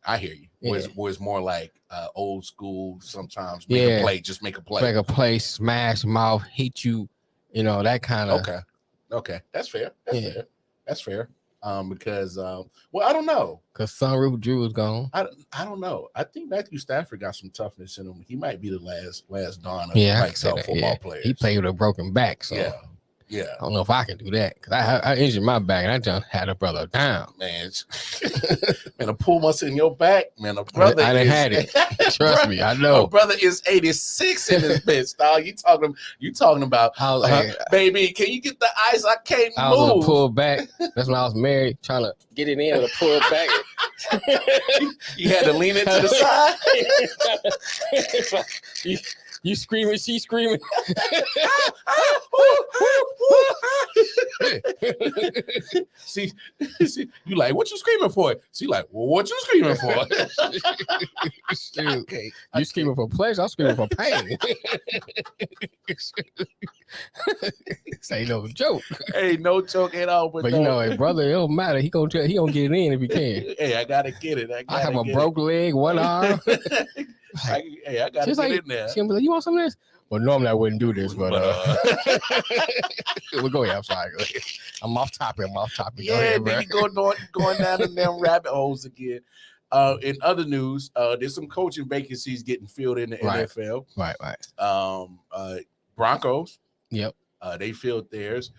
I hear you. Yeah. Where it's more like old school. Sometimes make a play, just make a play. Make a play, smash mouth, hit you. That kind of. Okay. That's fair. That's fair. Because well, I don't know. Because Sunroof Drew is gone. I don't know. I think Matthew Stafford got some toughness in him. He might be the last dawn of Yeah, I like can say top that. football Yeah. players. He played with a broken back, so Yeah. I don't know if I can do that because I injured my back and I just had a brother down. Man, man, a pull muscle in your back, man. A brother I done had it. Trust me, I know. A brother is 86 in this bitch, dog. You talking about? I was like, baby, can you get the ice? I can't I was move. on a pull back. That's when I was married, trying to get it in with a pull back. You had to lean it to the side. You screaming, she screaming. see, you like, what you screaming for? She like, well, what you screaming for? Okay. You screaming for pleasure, I'm screaming for pain. This ain't no joke. Hey, no joke at all. But you know, hey, brother, it don't matter. He gonna get it in if he can. Hey, I gotta get it. I have a broke leg, one arm. I gotta get in there. She gonna be like, you want some of this? Well, normally I wouldn't do this, but we'll go ahead. I'm sorry. I'm off topic. Yeah, ahead, man, you going down in them rabbit holes again. In other news, there's some coaching vacancies getting filled in the NFL. Right. Broncos. Yep. They filled theirs.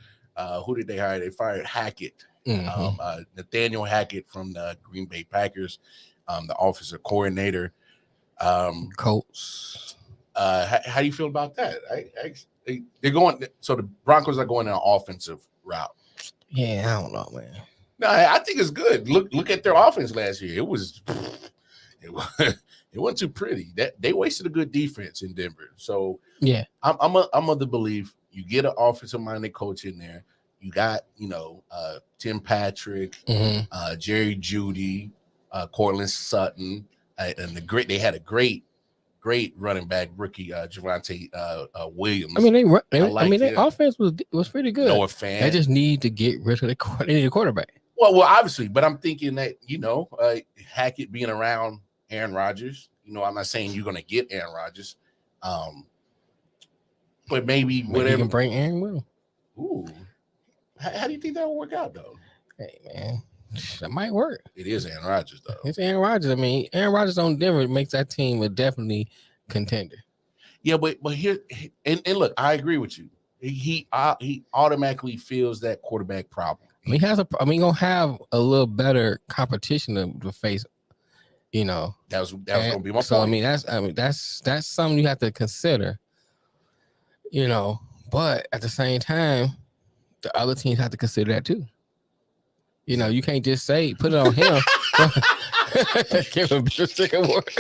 Who did they hire? They fired Hackett. Mm-hmm. Nathaniel Hackett from the Green Bay Packers, the offensive coordinator. Colts. How do you feel about that? They're going. So the Broncos are going an offensive route. Yeah, I don't know, man. No, I think it's good. Look at their offense last year. It wasn't too pretty. That they wasted a good defense in Denver. So yeah, I'm of the belief you get an offensive minded coach in there. You got Tim Patrick, Jerry Jeudy, Cortland Sutton, and they had a great running back rookie Javonte Williams. I mean, their offense was pretty good. Noah Fant. They just need to get rid of the quarterback. Well, obviously, but I'm thinking that Hackett being around Aaron Rodgers. I'm not saying you're going to get Aaron Rodgers, but maybe whatever. You can bring Aaron with him. Ooh, how do you think that will work out, though? Hey, man. That might work. It is Aaron Rodgers, though. It's Aaron Rodgers. I mean, Aaron Rodgers on Denver makes that team a definitely contender. Yeah, but here and look, I agree with you. He automatically feels that quarterback problem. He gonna have a little better competition to face. That was gonna be my point. So that's something you have to consider. But at the same time, the other teams have to consider that too. You can't just say put it on him. Give him a stick of work.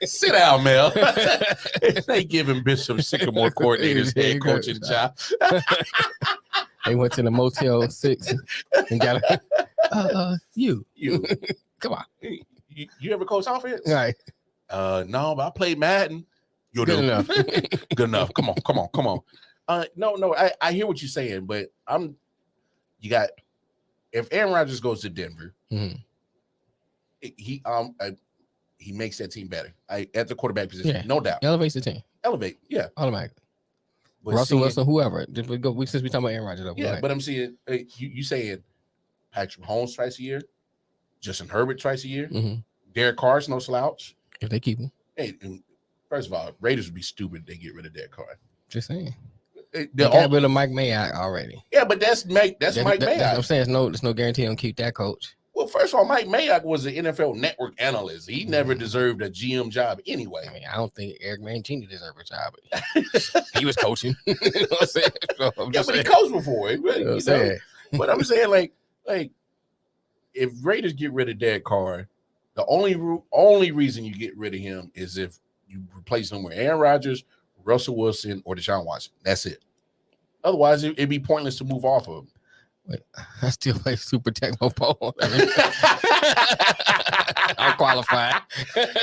Sit down, Mel. They giving Bishop Sycamore coordinators head coaching job. They went to the Motel 6 and got you. Come on. You ever coach offense? Right. No, but I played Madden. Good enough. Good enough. Come on. No, I hear what you're saying, but if Aaron Rodgers goes to Denver, he makes that team better. At the quarterback position, no doubt. Elevates the team. Yeah, automatically. But Russell Wilson, whoever. Since we talking about Aaron Rodgers, but I'm seeing you saying Patrick Mahomes twice a year, Justin Herbert twice a year, Derek Carr's no slouch. If they keep him. Hey, first of all, Raiders would be stupid if they get rid of Derek Carr. Just saying. They got rid of Mike Mayock already. Yeah, but that's Mike Mayock. I'm saying there's no guarantee on keep that coach. Well, first of all, Mike Mayock was an NFL Network analyst. He never deserved a GM job anyway. I mean, I don't think Eric Mangini deserved a job. He was coaching. You know what I'm saying? But he coached before. But I'm saying, like, if Raiders get rid of Derek Carr, the only reason you get rid of him is if you replace him with Aaron Rodgers, Russell Wilson, or Deshaun Watson. That's it. Otherwise, it'd be pointless to move off of him. Wait, I still play Super Tecmo Bowl. I'm qualified.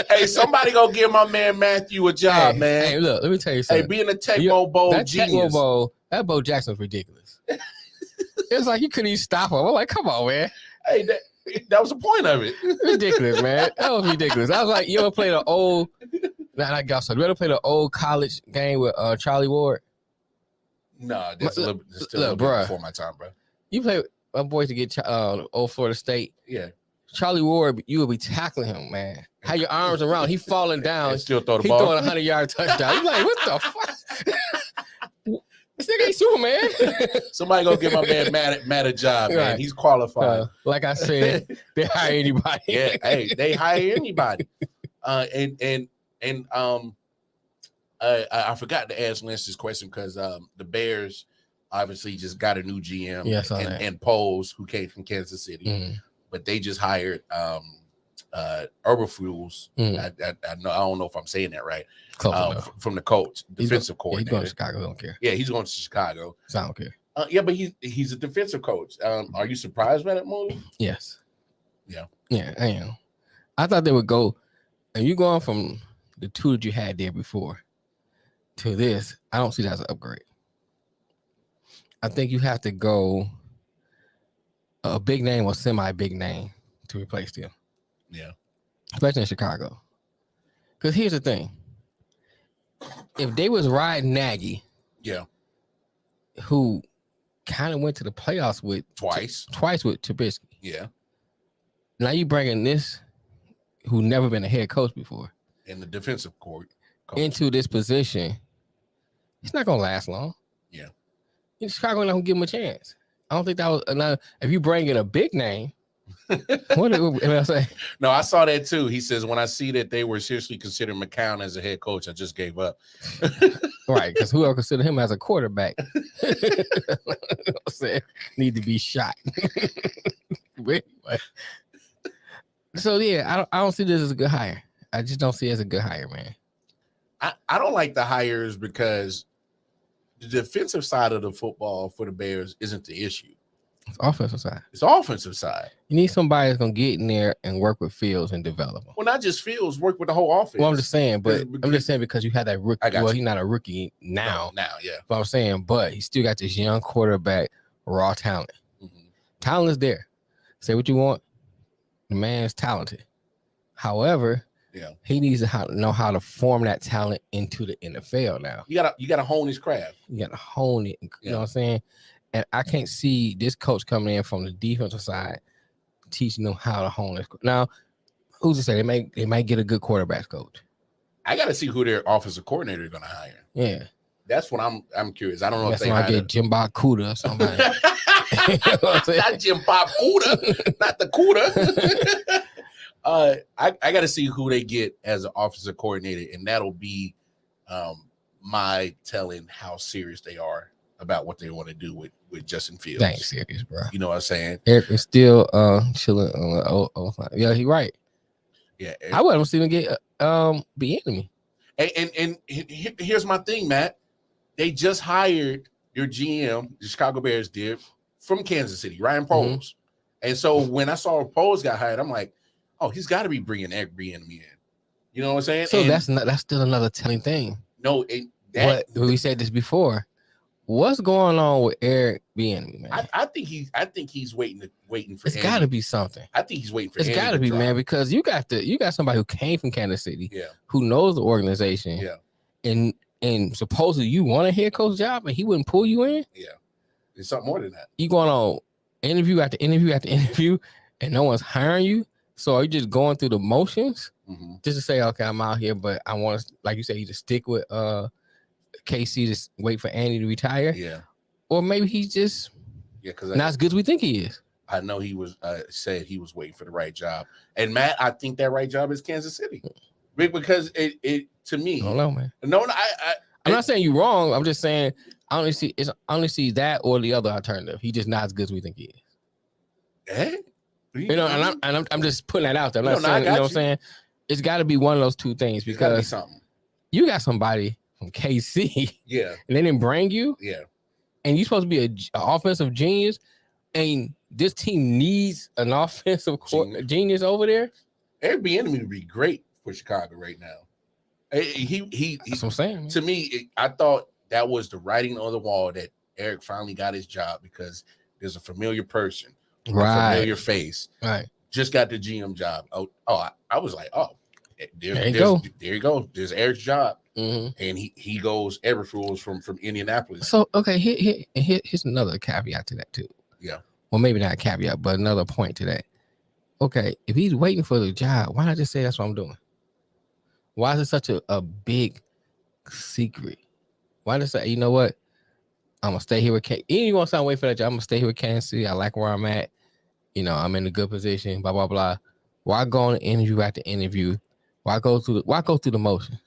Hey, somebody go give my man Matthew a job, man. Hey, look, let me tell you something. Hey, being a Tecmo Bowl that genius. Tecmo Bowl, that Bo Jackson's ridiculous. It's like you couldn't even stop him. I'm like, come on, man. Hey, that was the point of it. Ridiculous, man. That was ridiculous. I was like, you ever play the old? Not Gossard. You ever play the old college game with Charlie Ward? No, that's a little bit before my time, bro. You play my boys to get old Florida State. Yeah. Charlie Ward, you will be tackling him, man. How your arms around? He falling down. And still throw the he ball. throwing a 100-yard touchdown. You like, what the fuck? This nigga ain't Superman. Somebody go get my man Matt a job, man. Right. He's qualified. Like I said, they hire anybody. Yeah, hey, they hire anybody. I forgot to ask Lance this question because the Bears obviously just got a new GM. Yes, and Poles, who came from Kansas City, but they just hired Eberflus. I don't know if I'm saying that right. From the coach, defensive coordinator. He's going to Chicago. I don't care. Yeah, he's going to Chicago. So I don't care. Yeah, but he's a defensive coach. Are you surprised by that move? Yes. Yeah, I am. I thought they would go, and you going from the two that you had there before to this. I don't see that as an upgrade. I think you have to go a big name or semi-big name to replace them. Yeah, especially in Chicago. Because here's the thing: if they was riding Nagy, who kind of went to the playoffs with twice with Trubisky, now you bringing this, who never been a head coach before, in the defensive court, into this position, it's not gonna last long. Yeah, in Chicago, not gonna give him a chance. I don't think that was enough. If you bring in a big name. What did I say? No, I saw that too. He says, when I see that they were seriously considering McCown as a head coach, I just gave up. Right, because whoever considered him as a quarterback need to be shot. Anyway. So yeah, I don't see this as a good hire. I just don't see it as a good hire, man. I don't like the hires because the defensive side of the football for the Bears isn't the issue. It's offensive side. It's offensive side. You need somebody that's gonna get in there and work with Fields and develop them. Well, not just Fields, work with the whole offense. Well, I'm just saying, because you had that rookie. Well, he's not a rookie now. Yeah. But I'm saying, but he still got this young quarterback, raw talent. Talent is there. Say what you want. The man's talented. However, he needs to know how to form that talent into the NFL now. You gotta hone his craft. You gotta hone it. You know what I'm saying? And I can't see this coach coming in from the defensive side, teaching them how to hone this. Now, who's to say they might get a good quarterback coach? I got to see who their offensive coordinator is going to hire. Yeah, that's what I'm curious. I don't know if they might get Jim Bob Cooter or somebody. Not Jim Bob Cooter, not the Cooter. I got to see who they get as an offensive coordinator, and that'll be my telling how serious they are about what they want to do with Justin Fields. That ain't serious, bro. You know what I'm saying? Eric is still chilling on yeah, he right. Yeah, I wouldn't see him get be enemy. And here's my thing, Matt. They just hired your GM, the Chicago Bears did, from Kansas City, Ryan Poles. And so when I saw Poles got hired, I'm like, oh, he's got to be bringing Eric Bieniemy in. You know what I'm saying? So that's still another telling thing. No, but we said this before. What's going on with Eric Bieniemy, man? I think he's waiting for. It's got to be something. I think he's waiting for. It's got to be, man, because you got somebody who came from Kansas City, who knows the organization, and supposedly you want a head coach job, and he wouldn't pull you in. Yeah, it's something more than that. You going on interview after interview after interview, and no one's hiring you. So are you just going through the motions just to say, okay, I'm out here, but I want to, like you said, you just stick with KC to wait for Andy to retire? Yeah. Or maybe he's just not as good as we think he is. I know he was said he was waiting for the right job. And Matt, I think that right job is Kansas City. Because it to me, I don't know, man. No, I'm not saying you're wrong. I'm just saying I only see that or the other alternative. He's just not as good as we think he is. Eh? You know, and I'm just putting that out there. I'm not saying, you know what I'm saying? It's got to be one of those two things because you got somebody from KC, and they didn't bring you, and you're supposed to be an offensive genius, and this team needs an offensive genius over there. Eric Bieniemy would be great for Chicago right now. That's what I'm saying. To me, I thought that was the writing on the wall that Eric finally got his job because there's a familiar person, a familiar face, just got the GM job. I was like, there you go. There's Eric's job. And he goes Eberflus from Indianapolis. So okay, here's another caveat to that too. Yeah. Well, maybe not a caveat, but another point to that. Okay, if he's waiting for the job, why not just say that's what I'm doing? Why is it such a big secret? Why just say, you know what? I'm gonna stay here with Kansas. Even you want to wait for that job, I'm gonna stay here with Kansas City. I like where I'm at. I'm in a good position. Blah blah blah. Why go on an interview after interview? Why go through the motions?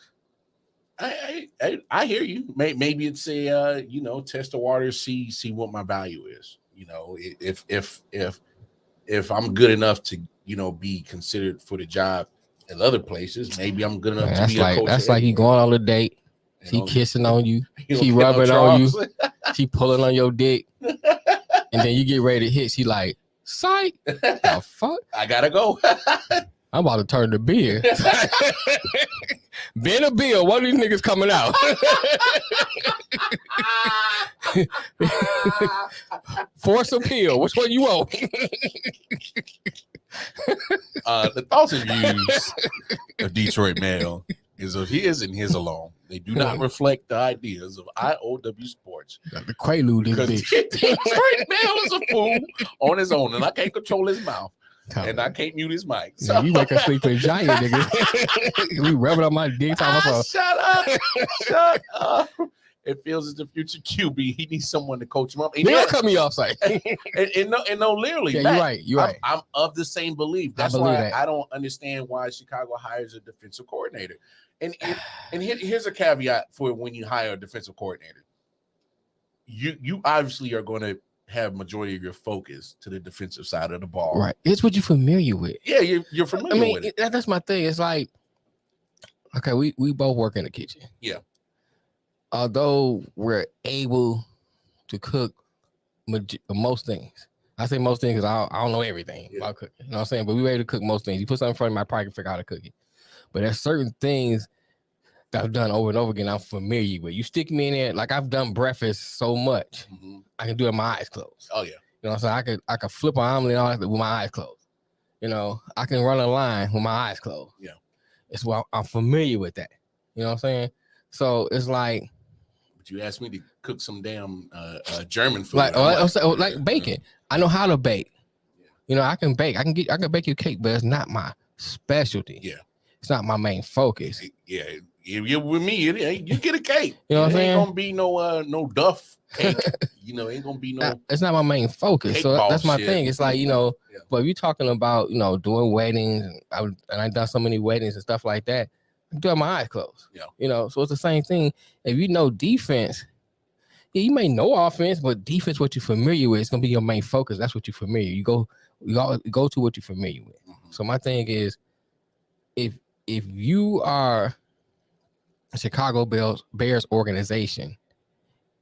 I hear you. Maybe it's a test the waters, see what my value is. If I'm good enough to be considered for the job at other places, maybe I'm good enough to be a coach. That's like he going on a date. He kissing on you. He rubbing on you. He pulling on your dick. And then you get ready to hit. She like, psych. The fuck? I gotta go. I'm about to turn to beer. Ben or beer? One of these niggas coming out. Force appeal. Which one you want? The thoughts and views of Detroit Mail is of his and his alone. They do not reflect the ideas of I.O.W. Sports. Got the Quaalude this bitch. Detroit Mail is a fool on his own, and I can't control his mouth. And I can't mute his mic. So yeah, you make us sleep to a giant, nigga. We rubbing on my dick. Shut up. It feels as the future QB. He needs someone to coach him up. They'll cut me off, say. No, literally. Yeah, Matt, you're right. I'm of the same belief. That's why I don't understand why Chicago hires a defensive coordinator. And here's a caveat for when you hire a defensive coordinator. You obviously are going to have majority of your focus to the defensive side of the ball. Right. It's what you're familiar with. Yeah, you're familiar with it. That's my thing. It's like, okay, we both work in the kitchen. Yeah. Although we're able to cook most things. I say most things because I don't know everything about cooking. You know what I'm saying? But we're able to cook most things. You put something in front of me, I probably can figure out how to cook it. But there's certain things that I've done over and over again I'm familiar with. You stick me in there, like I've done breakfast so much, I can do it with my eyes closed. Oh, yeah. You know what I'm saying? I could flip an omelet and all that with my eyes closed. I can run a line with my eyes closed. Yeah. It's why I'm familiar with that. You know what I'm saying? So it's like, but you asked me to cook some damn German food. Like bacon. I know how to bake. Yeah. I can bake. I can bake you a cake, but it's not my specialty. Yeah. It's not my main focus. Yeah. If you're with me, you get a cake. You know what I'm saying? Ain't gonna be no duff cake. Ain't gonna be no. It's not my main focus. So that's my thing. It's like but if you're talking about doing weddings, and I've done so many weddings and stuff like that, I'm doing my eyes closed. Yeah. So it's the same thing. If you know defense, you may know offense, but defense, what you're familiar with, it's gonna be your main focus. That's what you're familiar. You go to what you're familiar with. Mm-hmm. So my thing is, if you are a Chicago Bears organization,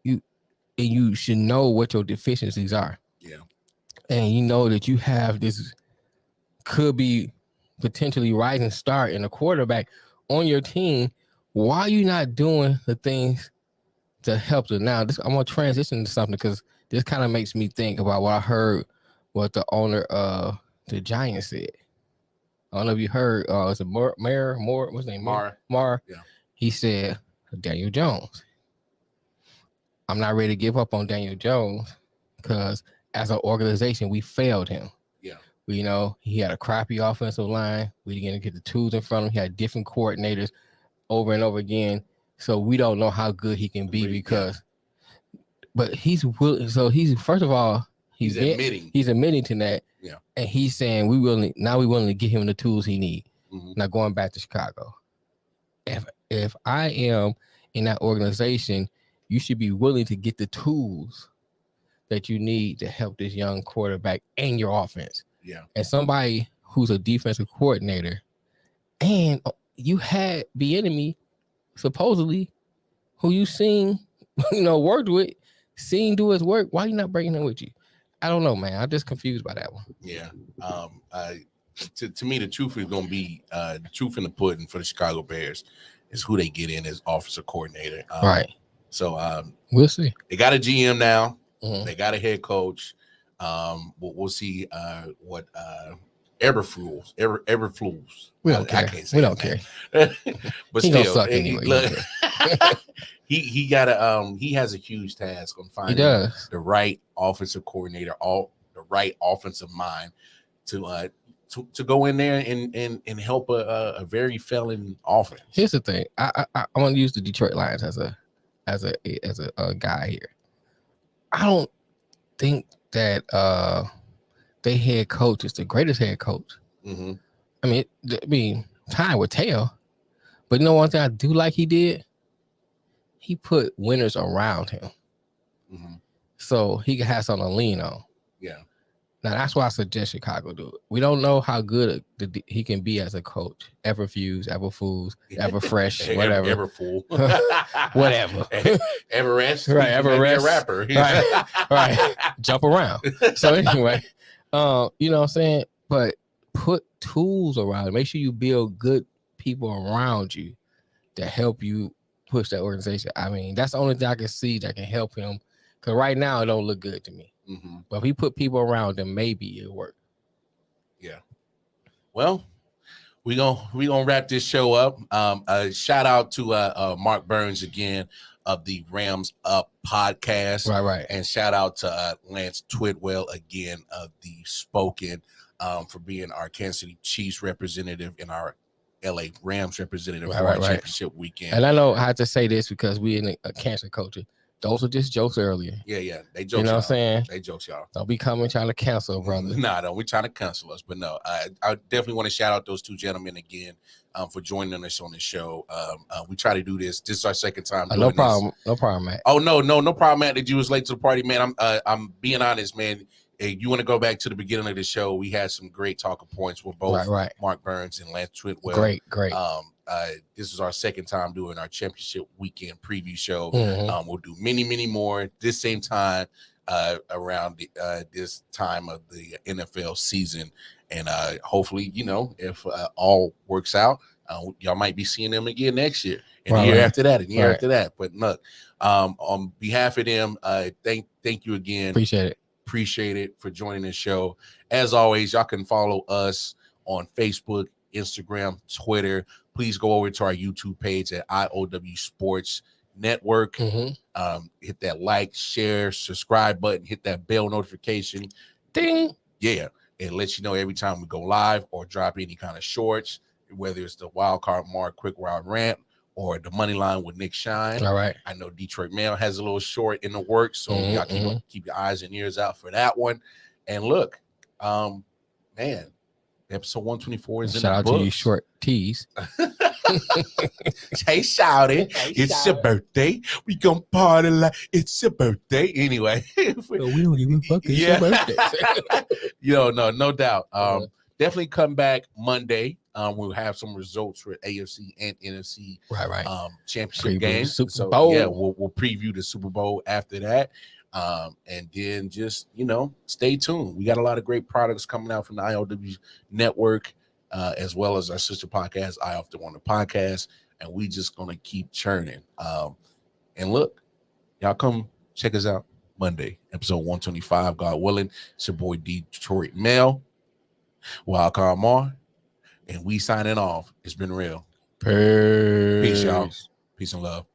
you should know what your deficiencies are. Yeah. And you know that you have this could be potentially rising star in a quarterback on your team. Why are you not doing the things to help them? Now, I'm going to transition to something because this kind of makes me think about what I heard what the owner of the Giants said. I don't know if you heard, it's a Mayor, what's his name? Mar. Yeah. He said, Daniel Jones. I'm not ready to give up on Daniel Jones because as an organization, we failed him. Yeah. He had a crappy offensive line. We didn't get the tools in front of him. He had different coordinators over and over again. So we don't know how good he can be but he's willing. So first of all, he's admitting to that. Yeah. And he's saying we're willing to give him the tools he needs. Mm-hmm. Now going back to Chicago. If I am in that organization, you should be willing to get the tools that you need to help this young quarterback and your offense. Yeah. And somebody who's a defensive coordinator, and you had the enemy supposedly who you seen, worked with, seen do his work. Why you not bringing him with you? I don't know, man. I'm just confused by that one. Yeah. To me, the truth is going to be the truth in the pudding for the Chicago Bears is who they get in as offensive coordinator. Right. So we'll see. They got a GM now. Mm-hmm. They got a head coach. We'll see what Eberflus. We don't care. We don't care. But He still, gonna suck anyway. look, he got he has a huge task on He finding does. the right offensive coordinator, the right offensive mind to go in there and help a very failing offense. Here's the thing. I want to use the Detroit Lions as a guy here. I don't think that their head coach is the greatest head coach. Mm-hmm. I mean, time would tell. But you know one thing I do like he did? He put winners around him. Mm-hmm. So he can have something to lean on. Yeah. Now, that's why I suggest Chicago do it. We don't know how good he can be as a coach. Everfuse, Everfools, Everfresh, whatever. Everfool. Whatever. Everest. Right, Everest. A rapper. right. Jump around. So anyway, you know what I'm saying? But put tools around it. Make sure you build good people around you to help you push that organization. I mean, that's the only thing I can see that can help him. Because right now, it don't look good to me. Mm-hmm. But if he put people around him, maybe it'll work. Yeah. Well, we gonna wrap this show up. Shout out to Mark Burns again of the Rams Up podcast. Right. And shout out to Lance Twidwell again of the Spoken for being our Kansas City Chiefs representative and our LA Rams representative for our championship weekend. And I know I have to say this because we in a cancer culture. Those were just jokes earlier. Yeah. They jokes. You know what I'm saying? They jokes, y'all. Don't be coming trying to cancel, brother. No, we trying to cancel us. But no, I definitely want to shout out those two gentlemen again for joining us on the show. We try to do this. This is our second time doing no problem. this. No problem, Matt. Oh, no problem, Matt, that you was late to the party, man. I'm being honest, man. Hey, you want to go back to the beginning of the show? We had some great talking points with both Mark Burns and Lance Twidwell. Great. This is our second time doing our championship weekend preview show. Mm-hmm. We'll do many more this same time around this time of the NFL season, and hopefully, if all works out, y'all might be seeing them again next year, and the year after that, and the year after that. But look, on behalf of them, thank you again. Appreciate it for joining the show. As always, y'all can follow us on Facebook, Instagram, Twitter. Please go over to our YouTube page at I.O.W. Sports Network. Mm-hmm. Hit that like, share, subscribe button. Hit that bell notification. Ding. Yeah. It lets you know every time we go live or drop any kind of shorts, whether it's the Wild Card Mark Quick Wild Rant or the Money Line with Nick Shine. All right. I know Detroit Mail has a little short in the works, so y'all keep your eyes and ears out for that one. And look, man, episode 124 is in the books. Shout out to you short tees. Hey, shout it. It's your birthday. We gonna party like it's your birthday. Anyway. We don't even fuck. It's your birthday. No doubt. Definitely come back Monday. We'll have some results for AFC and NFC championship games. Super Bowl. Yeah, we'll preview the Super Bowl after that. And then just, stay tuned. We got a lot of great products coming out from the I.O.W. network, as well as our sister podcast, I.O.W. podcast. And we just going to keep churning. And look, y'all come check us out Monday, episode 125, God willing. It's your boy Detroit Mail, Wildcard Mar, and we signing off. It's been real. Peace, y'all. Peace and love.